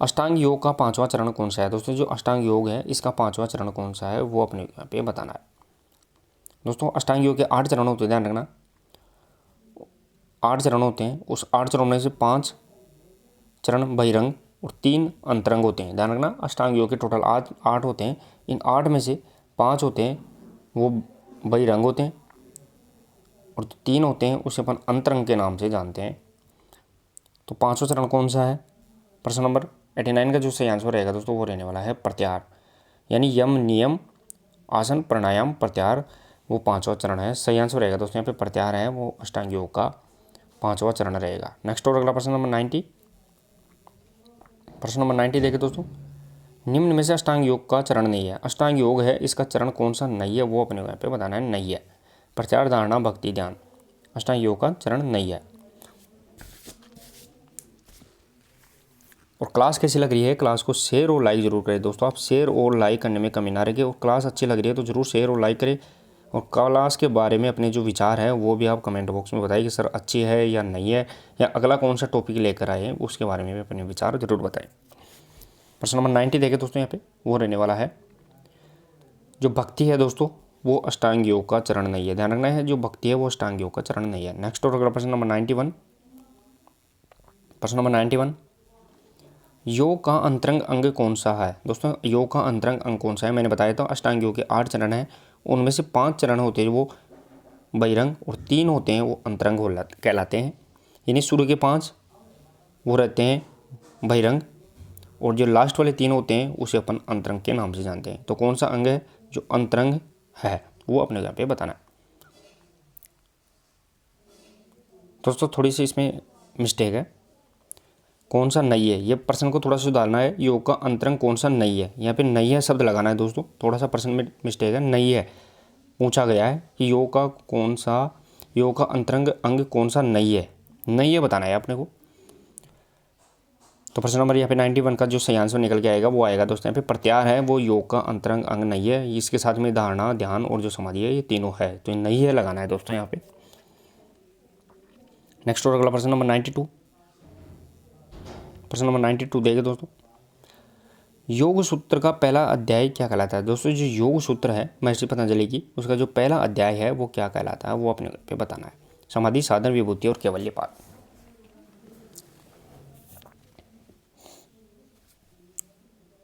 अष्टांग योग का 5वां चरण कौन सा है। दोस्तों जो अष्टांग योग है इसका 5वां चरण कौन सा है वो अपने यहाँ पे बताना है। दोस्तों अष्टांग योग के 8 चरण होते हैं, ध्यान रखना 8 चरण होते हैं। उस 8 चरणों में से 5 चरण बहिरंग और 3 अंतरंग होते हैं। ध्यान रखना अष्टांग योग के टोटल 8 होते हैं, इन 8 में से 5 होते हैं वो बहिरंग होते हैं और 3 होते हैं उसे अपन अंतरंग के नाम से जानते हैं। तो 5वां चरण कौन सा है, प्रश्न नंबर 89 का जो सही आंसर रहेगा दोस्तों वो रहने वाला है प्रत्याहार, यानी यम, नियम, आसन, प्राणायाम, प्रत्याहार वो 5वां चरण है। सही आंसर रहेगा दोस्तों यहाँ पे प्रत्याहार है वो अष्टांग योग का 5वां चरण रहेगा। नेक्स्ट और अगला प्रश्न नंबर 90, प्रश्न नंबर 90 देखिए दोस्तों, निम्न में से अष्टांग योग का चरण नहीं है। अष्टांग योग है इसका चरण कौन सा नहीं है वो अपने यहाँ पे बताना है। नहीं है प्रत्याहार, धारणा, भक्ति, ध्यान, अष्टांग योग का चरण नहीं है। और क्लास कैसी लग रही है, क्लास को शेयर और लाइक जरूर करें दोस्तों। आप शेयर और लाइक करने में कमी ना रखें, और क्लास अच्छी लग रही है तो जरूर शेयर और लाइक करें। और क्लास के बारे में अपने जो विचार हैं वो भी आप कमेंट बॉक्स में बताइए कि सर अच्छी है या नहीं है, या अगला कौन सा टॉपिक लेकर आए हैं उसके बारे में भी अपने विचार जरूर बताएं। प्रश्न नंबर 90 देखें दोस्तों, यहाँ पे वो रहने वाला है जो भक्ति है दोस्तों वो अष्टांग योग का चरण नहीं है। ध्यान रखना है जो भक्ति है वो अष्टांग योग का चरण नहीं है। नेक्स्ट और अगला प्रश्न नंबर 91, प्रश्न नंबर 91, योग का अंतरंग अंग कौन सा है। दोस्तों योग का अंतरंग अंग कौन सा है, मैंने बताया था अष्टांग योग के 8 चरण हैं, उनमें से 5 चरण होते हैं वो बहिरंग और 3 होते हैं वो अंतरंग कहलाते हैं। यानी शुरू के 5 वो रहते हैं बहिरंग और जो लास्ट वाले 3 होते हैं उसे अपन अंतरंग के नाम से जानते हैं। तो कौन सा अंग है जो अंतरंग है वो अपने यहाँ पे बताना है। दोस्तों थोड़ी सी इसमें मिस्टेक है, कौन सा नहीं है, ये प्रश्न को थोड़ा सा सुधारना है। योग का अंतरंग कौन सा नहीं है, यहाँ पे नहीं है शब्द लगाना है दोस्तों, थोड़ा सा प्रश्न में मिस्टेक है। नहीं है पूछा गया है कि योग का अंतरंग अंग कौन सा नहीं है, नहीं है बताना है अपने को। तो प्रश्न नंबर यहाँ पे 91 का जो सही आंसर निकल के आएगा वो आएगा दोस्तों यहाँ पे प्रत्याहार है वो योग का अंतरंग अंग नहीं है। इसके साथ में धारणा, ध्यान और जो समाधि है ये तीनों है, तो नहीं है लगाना है दोस्तों यहाँ पे। नेक्स्ट और अगला प्रश्न नंबर 92, प्रश्न नंबर 92 देखिए दोस्तों, योग सूत्र का पहला अध्याय क्या कहलाता है। दोस्तों जो योग सूत्र है महर्षि पतंजलि की उसका जो पहला अध्याय है वो क्या कहलाता है वो अपने पे बताना है। समाधि, साधन, विभूति और कैवल्यपाद।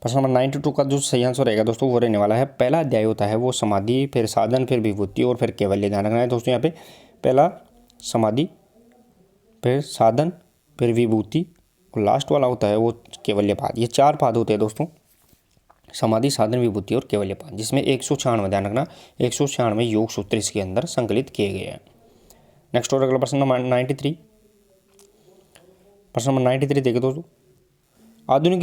प्रश्न नंबर 92 का जो सही आंसर रहेगा दोस्तों वो रहने वाला है पहला अध्याय होता है वो समाधि, फिर साधन, फिर विभूति और फिर कैवल्य। ध्यान रखना है दोस्तों यहाँ पे पहला समाधि, फिर साधन, फिर विभूति और लास्ट वाला होता है वो कैवल्यपाद। ये 4 पाद होते हैं दोस्तों, समाधि, साधन, विभूति और कैवल्यपाद, जिसमें 196 ध्यान रखना 196 योग सूत्र इसके अंदर संकलित किए गए हैं। नेक्स्ट और अगला प्रश्न नंबर 93, प्रश्न नंबर 93 देखिए दोस्तों, आधुनिक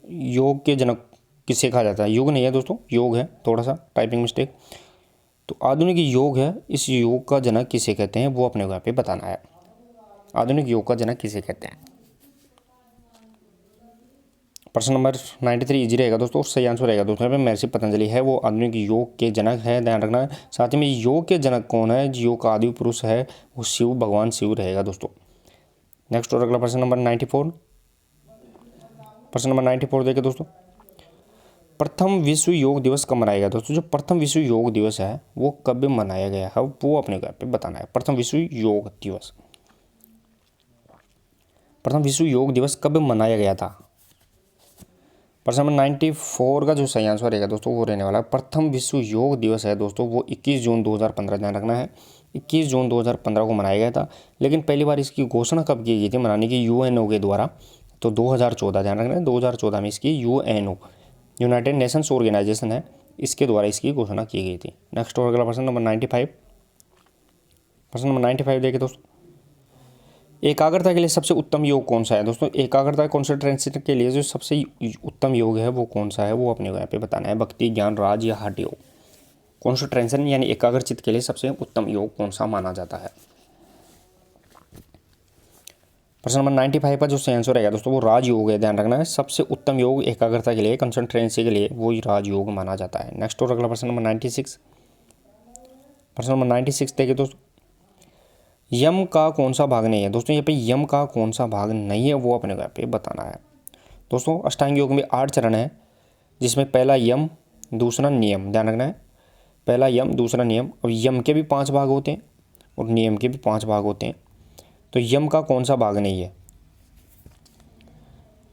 योग के जनक किसे कहा जाता है। युग नहीं है दोस्तों, योग है, थोड़ा सा टाइपिंग मिस्टेक। तो आधुनिक योग है, इस योग का जनक किसे कहते हैं वो अपने को यहाँ पे बताना है। आधुनिक योग का जनक किसे कहते हैं। प्रश्न नंबर 93 इजी रहेगा दोस्तों, सही आंसर रहेगा दोस्तों यहाँ पे महर्षि पतंजलि है वो आधुनिक योग के जनक है। ध्यान रखना है साथ ही में योग के जनक कौन है, योग का आदि पुरुष है वो शिव, भगवान शिव रहेगा दोस्तों। नेक्स्ट और अगला प्रश्न नंबर 94, प्रश्न नंबर 94 देखिए दोस्तों, प्रथम विश्व योग दिवस कब मनाया गया दोस्तों? जो प्रथम विश्व योग दिवस है वो कब मनाया गया है वो अपने को यहाँ पे बताना है। प्रथम विश्व योग दिवस, प्रथम विश्व योग दिवस कब मनाया गया था? प्रश्न नंबर 94 का जो सही आंसर रहेगा दोस्तों वो रहने वाला है प्रथम विश्व योग दिवस है दोस्तों वो 21 जून 2015, ध्यान रखना है 21 जून 2015 को मनाया गया था। लेकिन पहली बार इसकी घोषणा कब की गई थी मनाने की? यूएनओ के द्वारा, तो 2014, ध्यान रखना है 2014 में इसकी यूएनओ, यूनाइटेड नेशंस ऑर्गेनाइजेशन है, इसके द्वारा इसकी घोषणा की गई थी। नेक्स्ट और अगला प्रश्न नंबर 95, प्रश्न नंबर 95 देखिए दोस्तों, एकाग्रता के लिए सबसे उत्तम योग कौन सा है? दोस्तों एकाग्रता कॉन्सेंट्रेशन के लिए जो सबसे उत्तम योग है वो कौन सा है वो अपने को यहाँ पे बताना है। भक्ति, ज्ञान, राज या हठ योग? कॉन्सेंट्रेशन यानी एकाग्रचित के लिए सबसे उत्तम योग कौन सा माना जाता है? प्रश्न नंबर 95 का जो सही आंसर रहेगा दोस्तों वो राजयोग है, ध्यान रखना है। सबसे उत्तम योग एकाग्रता के लिए, कंसंट्रेंसी के लिए वो राजयोग माना जाता है। नेक्स्ट और अगला प्रश्न नंबर 96, प्रश्न नंबर 96 देखिए दोस्तों, यम का कौन सा भाग नहीं है? दोस्तों यहाँ पे यम का कौन सा भाग नहीं है वो अपने को यहाँ पे बताना है। दोस्तों अष्टांग योग में 8 चरण है जिसमें पहला यम, दूसरा नियम, ध्यान रखना है पहला यम दूसरा नियम, और यम के भी 5 भाग होते हैं और नियम के भी 5 भाग होते हैं। तो यम का कौन सा भाग नहीं है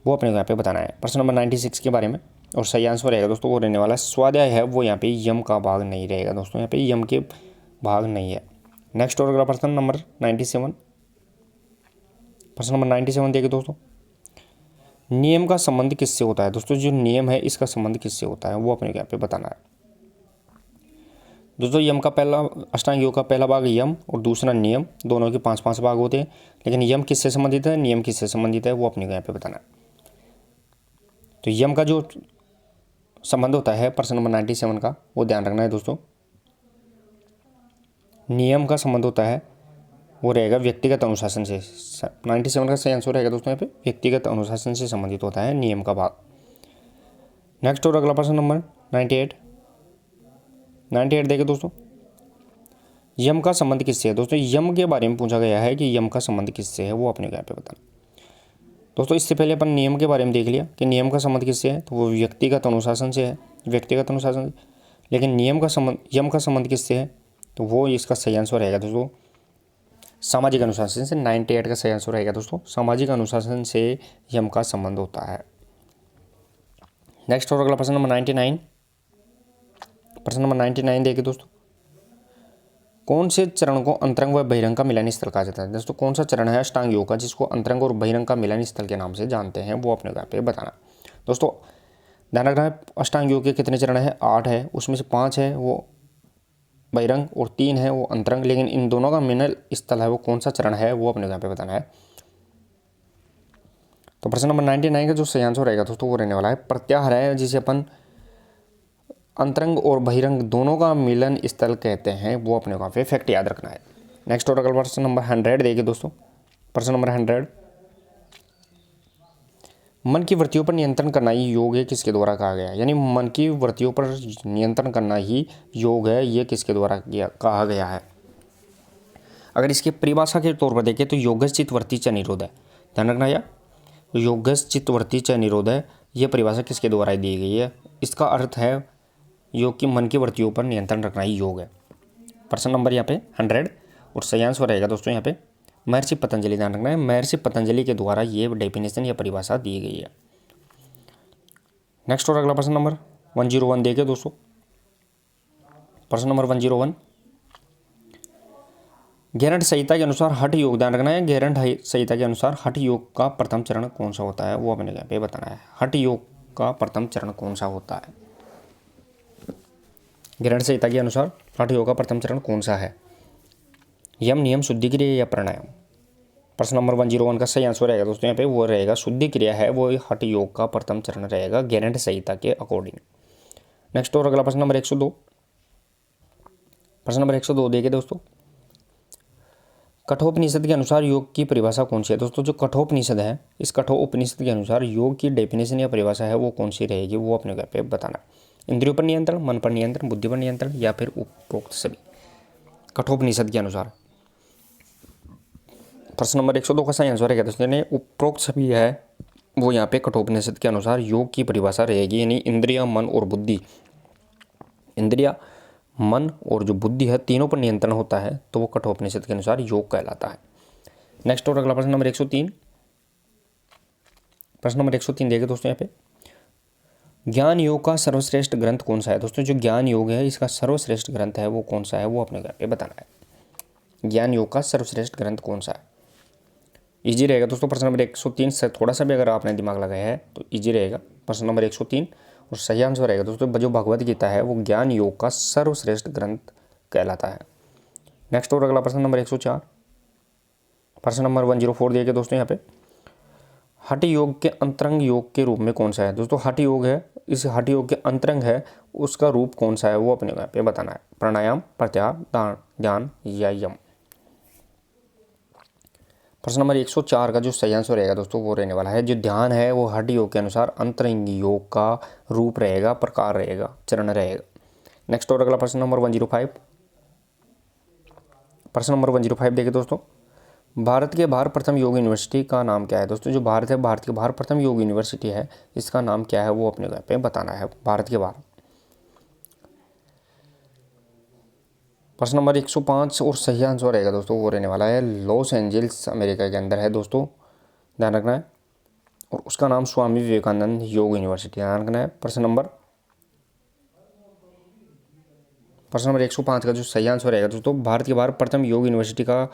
वो अपने को यहाँ पे बताना है प्रश्न नंबर 96 के बारे में। और सही आंसर रहेगा दोस्तों वो रहने वाला है स्वाध्याय है, वो यहाँ पे यम का भाग नहीं रहेगा दोस्तों, यहाँ पे यम के भाग नहीं है। नेक्स्ट और अगला प्रश्न नंबर 97, प्रश्न नंबर 97 देखिए दोस्तों, नियम का संबंध किससे होता है? दोस्तों जो नियम है इसका संबंध किससे होता है वो अपने को यहाँ पे बताना है। दोस्तों यम का पहला, अष्टांग योग का पहला भाग यम और दूसरा नियम, दोनों के 5-5 भाग होते हैं, लेकिन यम किससे संबंधित है, नियम किससे संबंधित है वो अपने को यहाँ पे बताना है। तो यम का जो संबंध होता है प्रश्न नंबर 97 का वो ध्यान रखना है दोस्तों, नियम का संबंध होता है वो रहेगा व्यक्तिगत अनुशासन से। 97 का सही आंसर रहेगा दोस्तों यहाँ पे व्यक्तिगत अनुशासन से संबंधित होता है नियम का भाग। नेक्स्ट और अगला प्रश्न नंबर 98 देखिए दोस्तों, यम का संबंध किससे है? दोस्तों यम के बारे में पूछा गया है कि यम का संबंध किससे है वो अपने को यहाँ पे बताना। दोस्तों इससे पहले अपन नियम के बारे में देख लिया कि नियम का संबंध किससे है, तो वो व्यक्तिगत अनुशासन से है, व्यक्तिगत अनुशासन से। लेकिन नियम का संबंध, यम का संबंध किससे है, तो वो इसका सही आंसर रहेगा दोस्तों सामाजिक अनुशासन से। 98 का सही आंसर रहेगा दोस्तों सामाजिक अनुशासन से यम का संबंध होता है। नेक्स्ट और अगला प्रश्न नंबर 99, प्रश्न नंबर 99 देखिए दोस्तों, कौन से चरण को अंतरंग व बहिरंग का मिलन स्थल कहा जाता है? दोस्तों कौन सा चरण है अष्टांग योग का जिसको अंतरंग और बहिरंग का मिलन स्थल के नाम से जानते हैं वो अपने को यहाँ पे बताना। दोस्तों ध्यान रखना है अष्टांग योग के कितने चरण है? 8 है, उसमें से 5 है वो बहिरंग और 3 है वो अंतरंग, लेकिन इन दोनों का मिलन स्थल है वो कौन सा चरण है वो अपने को यहाँ पे बताना है। तो प्रश्न नंबर 99 का जो सही आंसर रहेगा दोस्तों वो रहने वाला है प्रत्याहार है, जिसे अपन अंतरंग और बहिरंग दोनों का मिलन स्थल कहते हैं, वो अपने को पे फैक्ट याद रखना है। नेक्स्ट और अगला प्रश्न नंबर 100 देखिए दोस्तों, प्रश्न नंबर 100, मन की वृत्तियों पर नियंत्रण करना ही योग है किसके द्वारा कहा गया है? यानी मन की वृत्तियों पर नियंत्रण करना ही योग है, ये किसके द्वारा कहा गया है? अगर इसकी परिभाषा के तौर पर देखें तो योगज चित्तवृत्ति च निरोध है, ध्यान रखना यार, योगज चित्तवृत्ति च निरोध है, ये परिभाषा किसके द्वारा दी गई है? इसका अर्थ है योग की मन की वृत्तियों पर नियंत्रण रखना ही योग है। प्रश्न नंबर यहाँ पे 100 और सही आंसर रहेगा दोस्तों यहाँ पे महर्षि पतंजलि, ध्यान रखना है महर्षि पतंजलि के द्वारा ये डेफिनेशन या परिभाषा दी गई है। नेक्स्ट और अगला प्रश्न नंबर 101 देखिए दोस्तों, प्रश्न नंबर 101, गैरंट संहिता के अनुसार हठ योग, ध्यान रखना है गैरंट संहिता के अनुसार हठ योग का प्रथम चरण कौन सा होता है वो अपने यहाँ पे बताना है। हठ योग का प्रथम चरण कौन सा होता है? गैरंट संहिता के अनुसार हठ योग का प्रथम चरण कौन सा है? यम, नियम, शुद्धि क्रिया या प्राणायाम? प्रश्न नंबर 101 का सही आंसर रहेगा दोस्तों यहाँ पे वो रहेगा शुद्धि क्रिया है, वो हठ योग का प्रथम चरण रहेगा गैरंट संहिता के अकॉर्डिंग। नेक्स्ट और अगला प्रश्न नंबर 102, प्रश्न नंबर 102 देखिए दोस्तों, कठोपनिषद के अनुसार योग की परिभाषा कौन सी है? दोस्तों जो कठोपनिषद है इस कठोपनिषद के अनुसार योग की डेफिनेशन या परिभाषा है वो कौन सी रहेगी वो अपने घर पे बताना। इंद्रियों पर नियंत्रण, मन पर नियंत्रण, बुद्धि पर नियंत्रण या फिर उपरोक्त सभी, कठोपनिषद के अनुसार। प्रश्न नंबर 102 का सही आंसर है क्या दोस्तों? उपरोक्त सभी है वो यहाँ पे कठोपनिषद के अनुसार योग की परिभाषा रहेगी, यानी इंद्रिया, मन और बुद्धि। इंद्रिया, मन और जो बुद्धि है, तीनों पर नियंत्रण होता है, तो वो कठोपनिषद के अनुसार योग कहलाता है। नेक्स्ट और अगला प्रश्न नंबर 103। प्रश्न नंबर 103 देखें दोस्तों यहाँ पे, ज्ञान योग का सर्वश्रेष्ठ ग्रंथ कौन सा है? दोस्तों जो ज्ञान योग है इसका सर्वश्रेष्ठ ग्रंथ है वो कौन सा है, वो अपने यहाँ पे बताना है। ज्ञान योग का सर्वश्रेष्ठ ग्रंथ कौन सा है? इजी रहेगा दोस्तों। प्रश्न नंबर 103 से थोड़ा सा भी अगर आपने दिमाग लगाया है तो इजी रहेगा। प्रश्न नंबर 103 और सही आंसर रहेगा दोस्तों, जो भगवद गीता है वो ज्ञान योग का सर्वश्रेष्ठ ग्रंथ कहलाता है। नेक्स्ट और अगला प्रश्न नंबर 104। प्रश्न नंबर 104 दिए गए दोस्तों यहाँ पे, हठ योग के अंतरंग योग के रूप में कौन सा है? दोस्तों हठ योग है, इस हठ योग के अंतरंग है, उसका रूप कौन सा है वो अपने यहाँ पे बताना है। प्राणायाम, प्रत्याहार, ध्यान या यम। प्रश्न नंबर 104 का जो सही आंसर रहेगा दोस्तों वो रहने वाला है, जो ध्यान है वो हठ योग के अनुसार अंतरंग योग का रूप रहेगा, प्रकार रहेगा, चरण रहेगा। नेक्स्ट और अगला प्रश्न नंबर 105। प्रश्न नंबर 105 देखिए दोस्तों, भारत के बाहर प्रथम योग यूनिवर्सिटी का नाम क्या है? दोस्तों जो भारत है, भारत के बाहर प्रथम योग यूनिवर्सिटी है, इसका नाम क्या है वो अपने यहाँ पे बताना है, भारत के बाहर। प्रश्न नंबर 105 और सही आंसर रहेगा दोस्तों वो रहने वाला है लॉस एंजल्स, अमेरिका के अंदर है दोस्तों, ध्यान रखना है। और उसका नाम स्वामी विवेकानंद योग यूनिवर्सिटी, ध्यान रखना है। प्रश्न नंबर 105 का जो सही आंसर रहेगा दोस्तों, भारत के बाहर प्रथम योग यूनिवर्सिटी का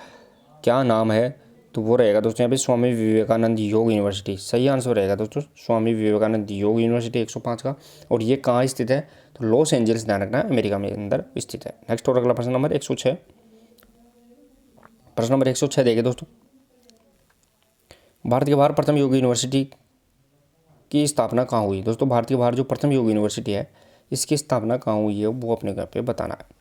क्या नाम है, तो वो रहेगा दोस्तों यहाँ पे स्वामी विवेकानंद योग यूनिवर्सिटी। सही आंसर रहेगा दोस्तों स्वामी विवेकानंद योग यूनिवर्सिटी 105 का। और ये कहाँ स्थित है, तो लॉस एंजल्स, ध्यान रखना है, अमेरिका में अंदर स्थित है। नेक्स्ट और अगला प्रश्न नंबर 106। प्रश्न नंबर 106 देखिए दोस्तों, भारत के बाहर प्रथम योग यूनिवर्सिटी की स्थापना कहाँ हुई? दोस्तों भारत के बाहर जो प्रथम योग यूनिवर्सिटी है इसकी स्थापना कहाँ हुई है वो अपने यहाँ पे बताना है।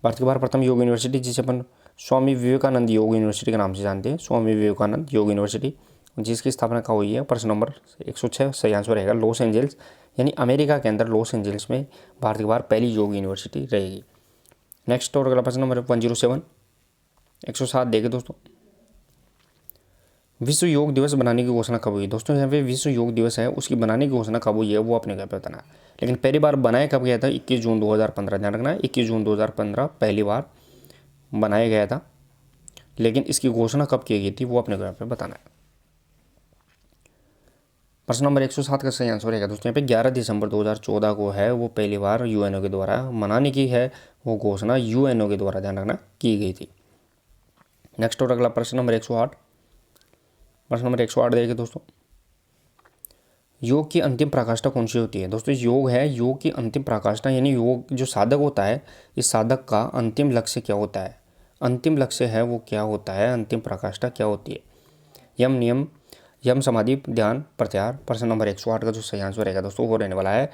भारत के बाहर प्रथम योग यूनिवर्सिटी जिसे अपन स्वामी विवेकानंद योग यूनिवर्सिटी के नाम से जानते हैं, स्वामी विवेकानंद योग यूनिवर्सिटी, जिसकी स्थापना कहाँ हुई है? प्रश्न नंबर 106 सही आंसर रहेगा लॉस एंजल्स, यानी अमेरिका के अंदर लॉस एंजल्स में भारत के बाहर पहली योग यूनिवर्सिटी रहेगी। नेक्स्ट और अगला प्रश्न नंबर 107, 107 देखें दोस्तों, विश्व योग दिवस बनाने की घोषणा कब हुई? दोस्तों यहाँ पे विश्व योग दिवस है उसकी बनाने की घोषणा कब हुई है वो अपने यहाँ पे बताना है। लेकिन पहली बार बनाया कब गया था? 21 जून 2015, ध्यान रखना है, 21 जून 2015 पहली बार बनाया गया था। लेकिन इसकी घोषणा कब की गई थी वो अपने को यहाँ पे बताना है। प्रश्न नंबर 107 का सही आंसर रहेगा दोस्तों यहाँ पे 11 दिसंबर 2014 को है वो पहली बार यूएनओ के द्वारा मनाने की है वो घोषणा यूएनओ के द्वारा, ध्यान रखना, की गई थी। नेक्स्ट और अगला प्रश्न नंबर 108। प्रश्न नंबर 108 देखिए दोस्तों, योग की अंतिम प्रकाष्ठा कौन सी होती है? दोस्तों योग है, योग की अंतिम प्रकाष्ठा यानी योग जो साधक होता है, इस साधक का अंतिम लक्ष्य क्या होता है? अंतिम लक्ष्य है वो क्या होता है, अंतिम प्रकाष्ठा क्या होती है? यम नियम, यम समाधि, ध्यान, प्रत्याहार। प्रश्न नंबर 108 का जो सही आंसर रहेगा दोस्तों वो रहने वाला है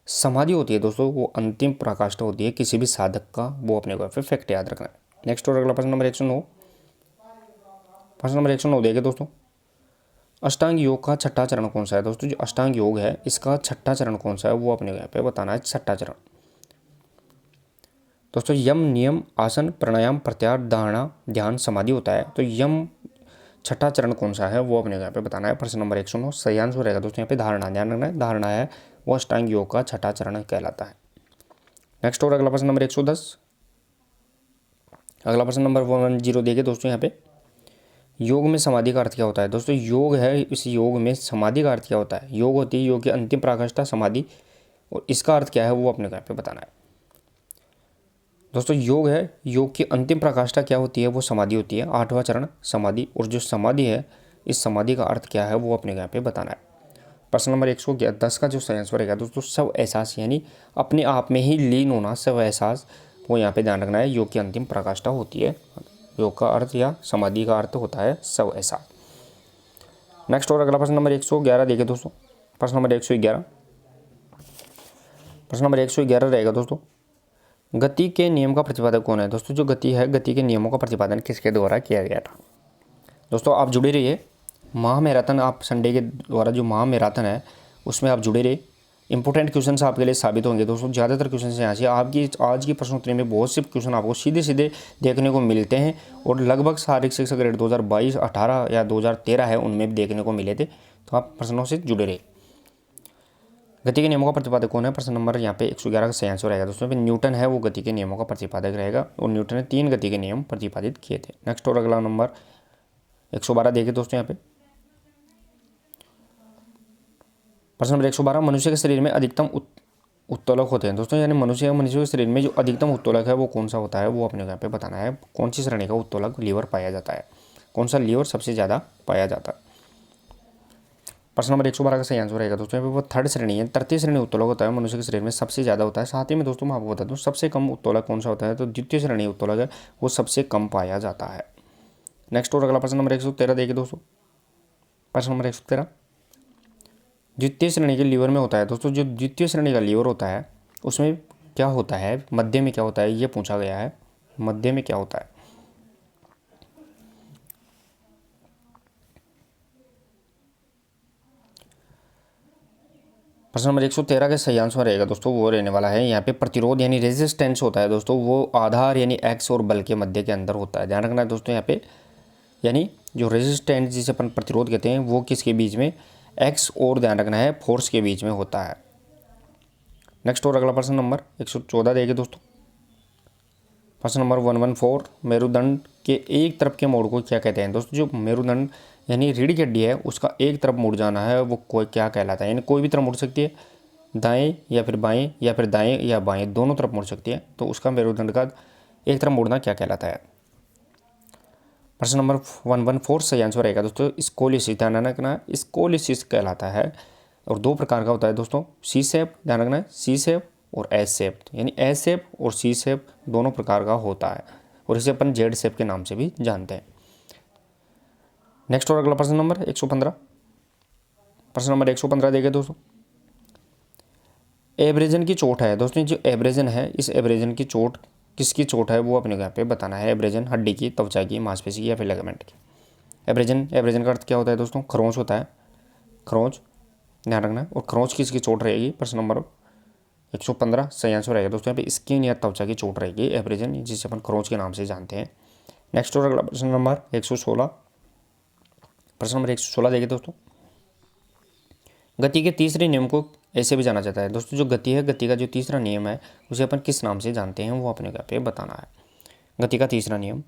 समाधि होती है दोस्तों, वो अंतिम प्रकाष्ठा होती है किसी भी साधक का, वो अपने को फिर फैक्ट याद रखना है। नेक्स्ट और अगला प्रश्न नंबर 109। प्रश्न नंबर 109 देखे दोस्तों, अष्टांग योग का छठा चरण कौन सा है? दोस्तों जो अष्टांग योग है इसका छठा चरण कौन सा है वो अपने यहाँ पे बताना है, छठा चरण। दोस्तों यम नियम, आसन, प्राणायाम, प्रत्याहार, धारणा, ध्यान, समाधि होता है, तो यम छठा चरण कौन सा है वो अपने यहाँ पे बताना है। प्रश्न नंबर 109 सही आंसर रहेगा दोस्तों यहाँ पे धारणा, ध्यान रखना है, धारणा है वो अष्टांग योग का छठा चरण कहलाता है। नेक्स्ट और अगला प्रश्न नंबर 110। अगला प्रश्न नंबर 110 देखिए दोस्तों यहाँ पे, योग में समाधि का अर्थ क्या होता है? दोस्तों योग है, इस योग में समाधि का अर्थ क्या होता है? योग होती है योग की अंतिम प्रकाष्ठा समाधि, और इसका अर्थ क्या है वो अपने यहाँ पे बताना है। दोस्तों योग है, योग की अंतिम प्रकाष्ठा क्या होती है? वो समाधि होती है, 8वां चरण समाधि, और जो समाधि है इस समाधि का अर्थ क्या है वो अपने यहाँ पे बताना है। प्रश्न नंबर 110 का जो सही आंसर रहेगा दोस्तों स्व एहसास, यानी अपने आप में ही लीन होना, स्व एहसास, वो यहाँ पे ध्यान रखना है, योग की अंतिम प्रकाष्ठा होती है। योग का अर्थ या समाधि का अर्थ होता है स्व एहसास। नेक्स्ट और अगला प्रश्न नंबर 111 देखिए दोस्तों, प्रश्न नंबर 111। प्रश्न नंबर 111 रहेगा दोस्तों, गति के नियम का प्रतिपादक कौन है? दोस्तों जो गति है, गति के नियमों का प्रतिपादन किसके द्वारा किया गया था? दोस्तों आप जुड़े रहिए, महा मैराथन, आप संडे के द्वारा जो महा मैराथन है उसमें आप जुड़े रहिए, इंपॉर्टेंट क्वेश्चन आपके लिए साबित होंगे दोस्तों। ज़्यादातर क्वेश्चन यहाँ से आपकी आज की प्रश्नोत्तरी में बहुत से क्वेश्चन आपको सीधे सीधे देखने को मिलते हैं, और लगभग शारीरिक शिक्षा ग्रेड 2022, 18 या 2013 है उनमें भी देखने को मिले थे। तो आप प्रश्नों से जुड़े रहे। गति के नियमों का प्रतिपादक कौन है? प्रश्न नंबर यहाँ पे 111 का सही आंसर रहेगा दोस्तों। न्यूटन है वो गति के नियमों का प्रतिपादक रहेगा और न्यूटन ने 3 गति के नियम प्रतिपादित किए थे। नेक्स्ट और अगला नंबर 112 देखिए दोस्तों यहाँ पे। प्रश्न नंबर 112, मनुष्य के शरीर में अधिकतम उत्तोलक होते हैं दोस्तों, यानी मनुष्य के शरीर में जो अधिकतम उत्तोलक है वो कौन सा होता है, वो अपने यहाँ पे बताना है। कौन सी श्रेणी का उत्तोलक लीवर पाया जाता है, कौन सा लीवर सबसे ज़्यादा पाया जाता है। प्रश्न नंबर 112 का सही आंसर रहेगा दोस्तों यहाँ पे वो थर्ड श्रेणी है। तृतीय श्रेणी उत्तोलक होता है मनुष्य के शरीर में सबसे ज़्यादा होता है। साथ ही में दोस्तों मैं आपको बता दूँ सबसे कम उत्तोलक कौन सा होता है, तो द्वितीय श्रेणी उत्तोलक है वो सबसे कम पाया जाता है। नेक्स्ट और अगला प्रश्न नंबर 113 देखिए दोस्तों। प्रश्न नंबर 113, द्वितीय श्रेणी के लीवर में होता है दोस्तों, जो द्वितीय श्रेणी का लीवर होता है उसमें क्या होता है, मध्य में क्या होता है, ये पूछा गया है। मध्य में क्या होता है? प्रश्न नंबर 113 का सही आंसर रहेगा दोस्तों वो रहने वाला है यहाँ पे प्रतिरोध यानी रेजिस्टेंस होता है दोस्तों, वो आधार यानी एक्स और बल के मध्य के अंदर होता है। ध्यान रखना है दोस्तों यहाँ पे, यानी जो रेजिस्टेंस जिसे अपन प्रतिरोध कहते हैं वो किसके बीच में, एक्स और ध्यान रखना है फोर्स के बीच में होता है। नेक्स्ट और अगला प्रश्न नंबर 114 देखिए दोस्तों। प्रश्न नंबर 114, मेरुदंड के एक तरफ के मोड़ को क्या कहते हैं दोस्तों? जो मेरुदंड यानी रीढ़ की हड्डी है उसका एक तरफ मुड़ जाना है वो कोई क्या कहलाता है, यानी कोई भी तरफ मुड़ सकती है, दाएं या फिर बाएं या फिर दाएं या बाएं दोनों तरफ मुड़ सकती है, तो उसका मेरुदंड का एक तरफ मुड़ना क्या कहलाता है। प्रश्न नंबर 114 सही आंसर रहेगा दोस्तों स्कोलिसिस। ध्यान रखना स्कोलिसिस कहलाता है और दो प्रकार का होता है दोस्तों, सी शेप, ध्यान रखना है सी शेप और एस शेप, यानी एस शेप और सी शेप दोनों प्रकार का होता है और इसे अपन जेड शेप के नाम से भी जानते हैं। नेक्स्ट और अगला प्रश्न नंबर 115। प्रश्न नंबर 115 देखिए दोस्तों। एब्रेजन की चोट है दोस्तों, जो एब्रेजन है इस एब्रेजन की चोट किसकी चोट है वो अपने यहाँ पे बताना है। एब्रेजन हड्डी की, त्वचा की, मांसपेशी की या फिर लिगामेंट की। एब्रेजन का अर्थ क्या होता है दोस्तों? खरोंच होता है, खरोंच, ध्यान रखना है। और खरोंच किसकी चोट रहेगी? प्रश्न नंबर 115 सही आंसर रहेगा दोस्तों यहाँ पे स्किन या त्वचा की चोट रहेगी एब्रेजन, जिसे अपन खरोंच के नाम से जानते हैं। नेक्स्ट और अगला प्रश्न नंबर 116। प्रश्न नंबर 116 देखिए दोस्तों। गति के तीसरे नियम को ऐसे भी जाना जाता है दोस्तों, जो गति है गति का जो तीसरा नियम है उसे अपन किस नाम से जानते हैं वो अपने यहाँ पे बताना है। गति का तीसरा नियम,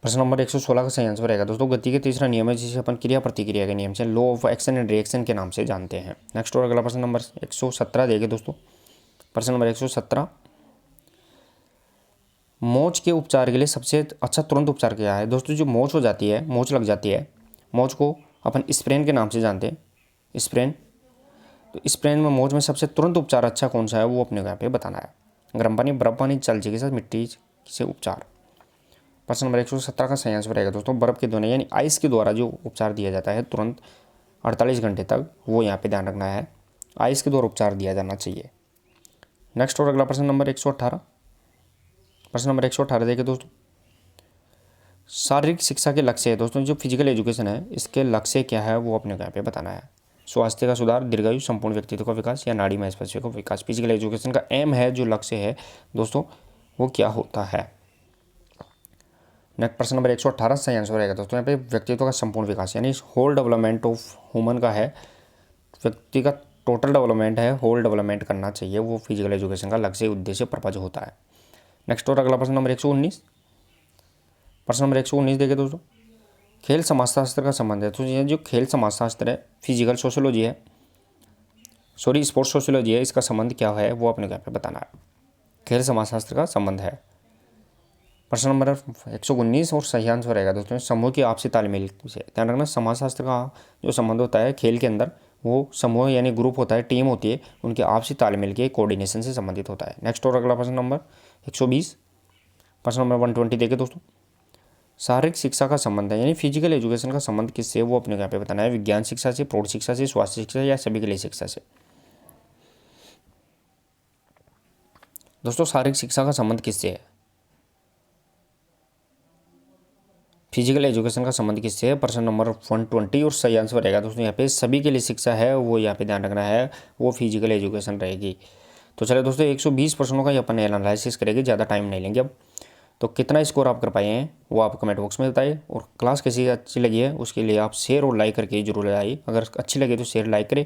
प्रश्न नंबर 116 का सही आंसर रहेगा दोस्तों गति के तीसरा नियम है जिसे अपन क्रिया प्रतिक्रिया के नियम से, law of action and reaction के नाम से जानते हैं। नेक्स्ट और अगला प्रश्न नंबर 117 देखिए दोस्तों। प्रश्न नंबर 117, मोच के उपचार के लिए सबसे अच्छा तुरंत उपचार क्या है दोस्तों? जो मोच हो जाती है, मोच लग जाती है, मोच को अपन स्प्रेन के नाम से जानते हैं, स्प्रेन। तो स्प्रेन में मोच में सबसे तुरंत उपचार अच्छा कौन सा है वो अपने यहाँ पे बताना है। गर्म पानी, बर्फ पानी, जल चिकित्सा, मिट्टी से उपचार। प्रश्न नंबर 117 का सही आंसर रहेगा दोस्तों बर्फ के द्वारा यानी आइस के द्वारा जो उपचार दिया जाता है तुरंत 48 घंटे तक, वो यहाँ पे ध्यान रखना है, आइस के द्वारा उपचार दिया जाना चाहिए। नेक्स्ट और अगला प्रश्न नंबर 118। प्रश्न नंबर 118 देखिए दोस्तों। शारीरिक शिक्षा के लक्ष्य है दोस्तों, जो फिजिकल एजुकेशन है इसके लक्ष्य क्या है वो अपने यहाँ पे बताना है। स्वास्थ्य का सुधार, दीर्घायु, संपूर्ण व्यक्तित्व का विकास या नाड़ी मांसपेशियों का विकास। फिजिकल एजुकेशन का एम है, जो लक्ष्य है दोस्तों वो क्या होता है। नेक्स्ट प्रश्न नंबर 118 सही आंसर रहेगा दोस्तों यहाँ पे व्यक्तित्व का संपूर्ण विकास यानी होल डेवलपमेंट ऑफ ह्यूमन का है, व्यक्ति का टोटल डेवलपमेंट है, होल डेवलपमेंट करना चाहिए, वो फिजिकल एजुकेशन का लक्ष्य उद्देश्य पर्पज होता है। नेक्स्ट और अगला प्रश्न नंबर 119। प्रश्न नंबर 119 देखिए दोस्तों। खेल समाजशास्त्र का संबंध है, तो ये जो खेल समाजशास्त्र है, फिजिकल सोशियोलॉजी है, सॉरी स्पोर्ट्स सोशियोलॉजी है, इसका संबंध क्या है वो अपने यहाँ पे बताना है। खेल समाजशास्त्र का संबंध है। प्रश्न नंबर 119 और सही आंसर रहेगा दोस्तों समूह की आपसी तालमेल से। ध्यान रखना समाजशास्त्र का जो संबंध होता है खेल के अंदर वो समूह यानी ग्रुप होता है, टीम होती है, उनके आपसी तालमेल के कोऑर्डिनेशन से संबंधित होता है। नेक्स्ट और अगला प्रश्न नंबर 120। प्रश्न नंबर 120 देखिए दोस्तों। शारीरिक शिक्षा का संबंध है यानी फिजिकल एजुकेशन का संबंध किससे वो अपने यहाँ पे बताना है। विज्ञान शिक्षा से, प्रौढ़ शिक्षा से, स्वास्थ्य शिक्षा या सभी के लिए शिक्षा से। दोस्तों शारीरिक शिक्षा का संबंध किससे है, फिजिकल एजुकेशन का संबंध किससे है। प्रश्न नंबर 120 और सही आंसर रहेगा दोस्तों यहाँ पे सभी के लिए शिक्षा है, वो यहाँ पे ध्यान रखना है, वो फिजिकल एजुकेशन रहेगी। तो चलिए दोस्तों 120 प्रश्नों का अपन एनालिसिस करेंगे, ज़्यादा टाइम नहीं लेंगे अब। तो कितना स्कोर आप कर पाए हैं वो आप कमेंट बॉक्स में बताइए। और क्लास कैसी अच्छी लगी है उसके लिए आप शेयर और लाइक करके जरूर आइए। अगर अच्छी लगे तो शेयर लाइक करें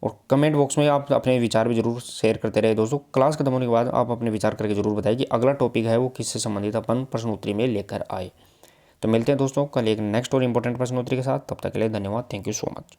और कमेंट बॉक्स में आप अपने विचार भी जरूर शेयर करते रहे। दोस्तों क्लास खत्म होने के बाद आप अपने विचार करके जरूर बताइए कि अगला टॉपिक है वो किससे संबंधित अपन प्रश्न उत्तरी में लेकर आए। तो मिलते हैं दोस्तों कल एक नेक्स्ट और इंपॉर्टेंट प्रश्न उत्तरी के साथ। तब तक के लिए धन्यवाद। Thank you so much.